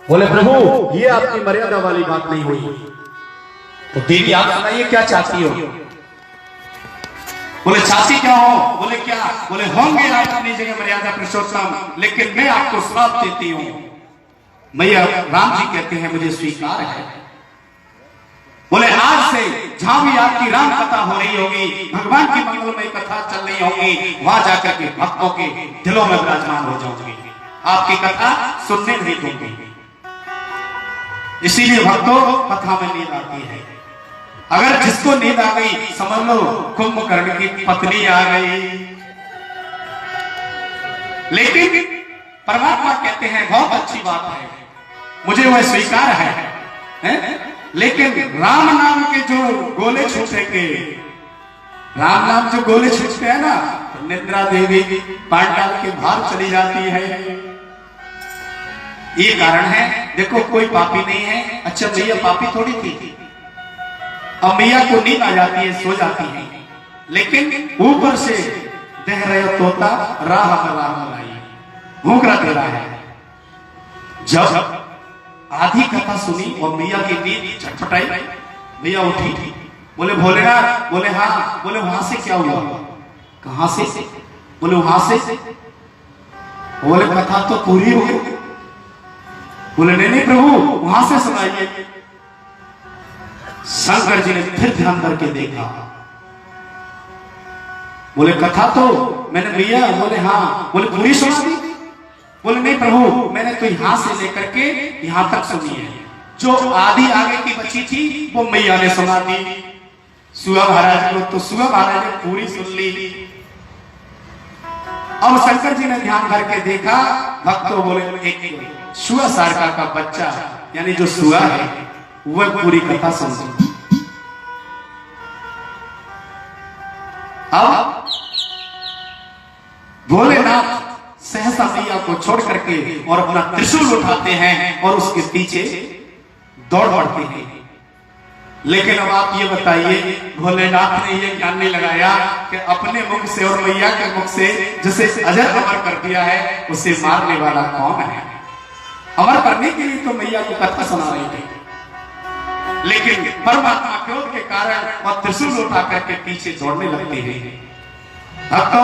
बोले प्रभु, ये आपकी मर्यादा वाली बात नहीं हुई। तो देवी आप सुनाइए क्या चाहती हो? बोले चाहती क्या हो? बोले क्या? बोले होंगे आप अपनी जगह मर्यादा पुरुषोत्तम, लेकिन मैं आपको श्राप देती हूं। मैया राम जी कहते हैं मुझे स्वीकार है। बोले आज से जहां भी आपकी राम कथा हो रही होगी, भगवान की मंगलमय कथा चल रही होगी, वहां जाकर के भक्तों के दिलों में विराजमान हो जाऊंगी, आपकी कथा सुनने नहीं दूंगी। इसीलिए भक्तों कथा में नींद आती है। अगर जिसको नींद आ गई समझ लो कुंभकर्ण की पत्नी आ गई। लेकिन परमात्मा कहते हैं बहुत अच्छी बात है, मुझे वह स्वीकार है, लेकिन राम नाम के जो गोले छूटेंगे, राम नाम जो गोले छूटते हैं ना, तो निद्रा देवी पांडाल के बाहर चली जाती है। ये कारण है। देखो कोई पापी नहीं है। अच्छा, मैया पापी थोड़ी थी। अब मैया को नींद आ जाती है, सो जाती है, लेकिन ऊपर से दह रहे तोता राह राम लाई भूख रहा दे रहा है। जब आधी कथा सुनी और मैया की नींद छटपटाई, मैया उठी, बोले भोलेनाथ, बोले हाँ, बोले वहां से क्या हुआ? कहां से? बोले वहां से। बोले कथा तो पूरी हो गई। बोले नहीं प्रभु, वहां से सुनाइए। शंकर जी ने फिर ध्यान करके देखा, बोले कथा तो मैंने भैया, बोले हाँ, बोले पूरी सुना दी? बोले नहीं प्रभु, मैंने तो यहां से लेकर के यहां तक सुनी है, जो आधी आगे की बची थी वो मैया ने सुना दी। सुगा महाराज को तो सुगा महाराज ने पूरी सुन ली। अब शंकर जी ने ध्यान करके देखा, भक्तों बोले एक सुगा सारका का बच्चा यानी जो सुगा है वह पूरी कथा सुन। अब भोलेनाथ सहसा मैया को छोड़ करके और अपना त्रिशूल उठाते हैं और उसके पीछे दौड़ पड़ते हैं। लेकिन अब आप ये बताइए, भोलेनाथ ने ये ज्ञान नहीं लगाया कि अपने मुख से और मैया के मुख से जिसे अजर अमर कर दिया है, उसे मारने वाला कौन है? अमर करने के लिए तो मैया को कथा सुना रही थी, लेकिन परमात्मा क्रोध के कारण और त्रिशूल उठा करके पीछे दौड़ने लगते हैं। अब तो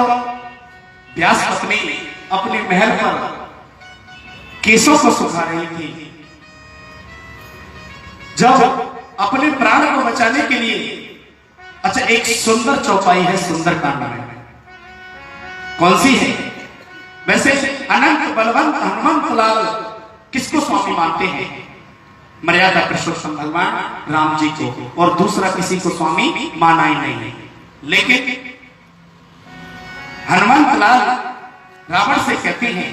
व्यास पत्नी अपने महल पर केशों को सुखा रही थी। जब अपने प्राण को बचाने के लिए, अच्छा एक सुंदर चौपाई है सुंदरकांड में, कौन सी है? वैसे अनंत बलवंत हनुमंत लाल किसको स्वामी मानते हैं? मर्यादा पुरुषोत्तम भगवान राम जी को, और दूसरा किसी को स्वामी माना ही नहीं है। लेकिन हनुमंत लाल रावण से कहते हैं,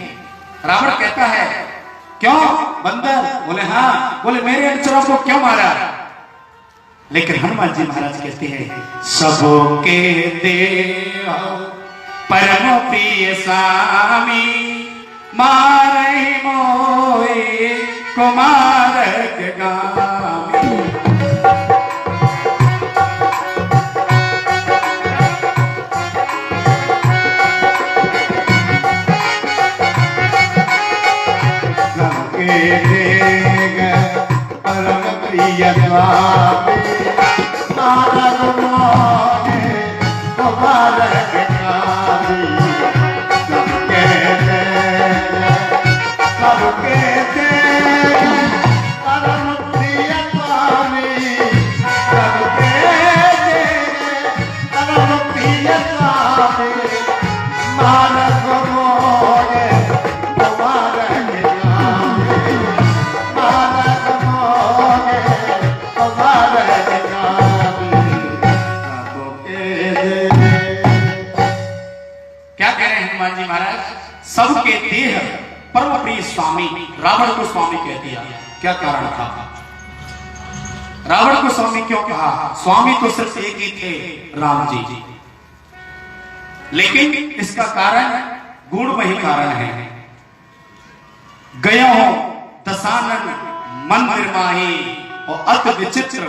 रावण कहता है क्यों बंदर? बोले हाँ। बोले मेरे अनुचरों को क्यों मारा? लेकिन हनुमान जी महाराज कहते हैं सबके देव परम प्रिय स्वामी मारे मोए कुमार गामी। परम प्रिय स्वामी नारद मोहे कुमारक गामी। सबके परम प्रिय स्वामी, सबके परम प्रिय स्वामी नारद मोहे कुमारक गामी। क्या कह रहे हैं हनुमान जी महाराज? सबके देह परम प्रिय स्वामी, रावण को स्वामी कह दिया। क्या कारण था? रावण को स्वामी क्यों कहा? स्वामी तो सिर्फ एक ही थे, राम जी। लेकिन इसका कारण गुणमयी कारण है। गयो दशानन मंदिर माही और अति विचित्र।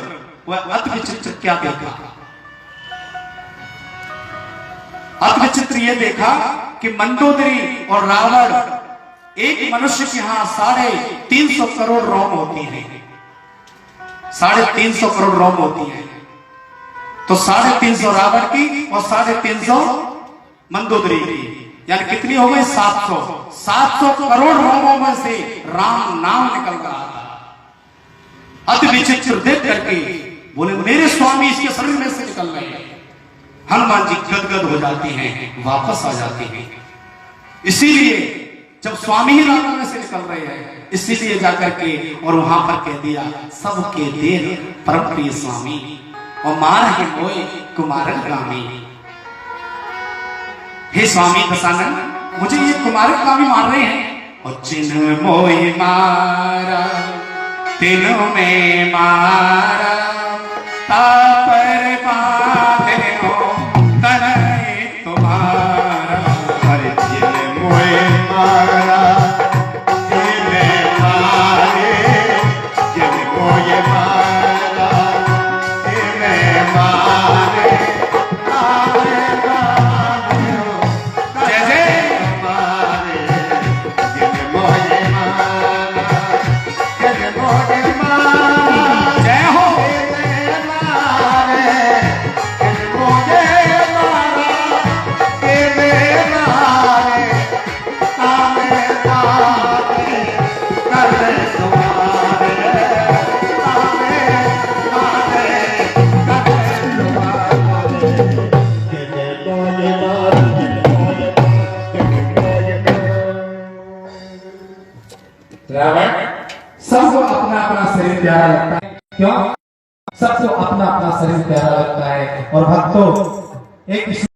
वह अति विचित्र क्या देखा? अति विचित्र यह देखा कि मंदोदरी और रावण, एक मनुष्य के यहां 350 करोड़ रोम होती है। 350 करोड़ रोम होती है, तो 350 रावण की और 350 मंदोदरी की, यानी कितनी हो गई? 700 करोड़ रोमों में से राम नाम निकल रहा था। अति विचित्र देख करके बोले मेरे स्वामी इसके शरीर में से निकल रहे हैं। हनुमान जी गदगद हो जाते हैं, वापस आ जाते हैं। इसीलिए जब स्वामी ही रावण में से निकल रहे हैं, इसीलिए जाकर के और वहां पर कह दिया सबके देह परम प्रिय स्वामी और मार है मोए कुमारक गामी। हे स्वामी दशानन, मुझे ये कुमारक गामी मार रहे हैं। और जिन मोए मारा तीनों में मारा तापर बांधे हो तनय तुम्हारा। हरे जिन मोए मारा तिने मारे, जिन मोए मारा तिने मारे। तारे बांधे हो तनय तुम्हारे, जिन मोए मारा, जिन मोए मारा। जय हो। रावण सबको अपना अपना शरीर प्यारा लगता है। क्यों? सबको अपना अपना शरीर प्यारा लगता है। और भक्तों, एक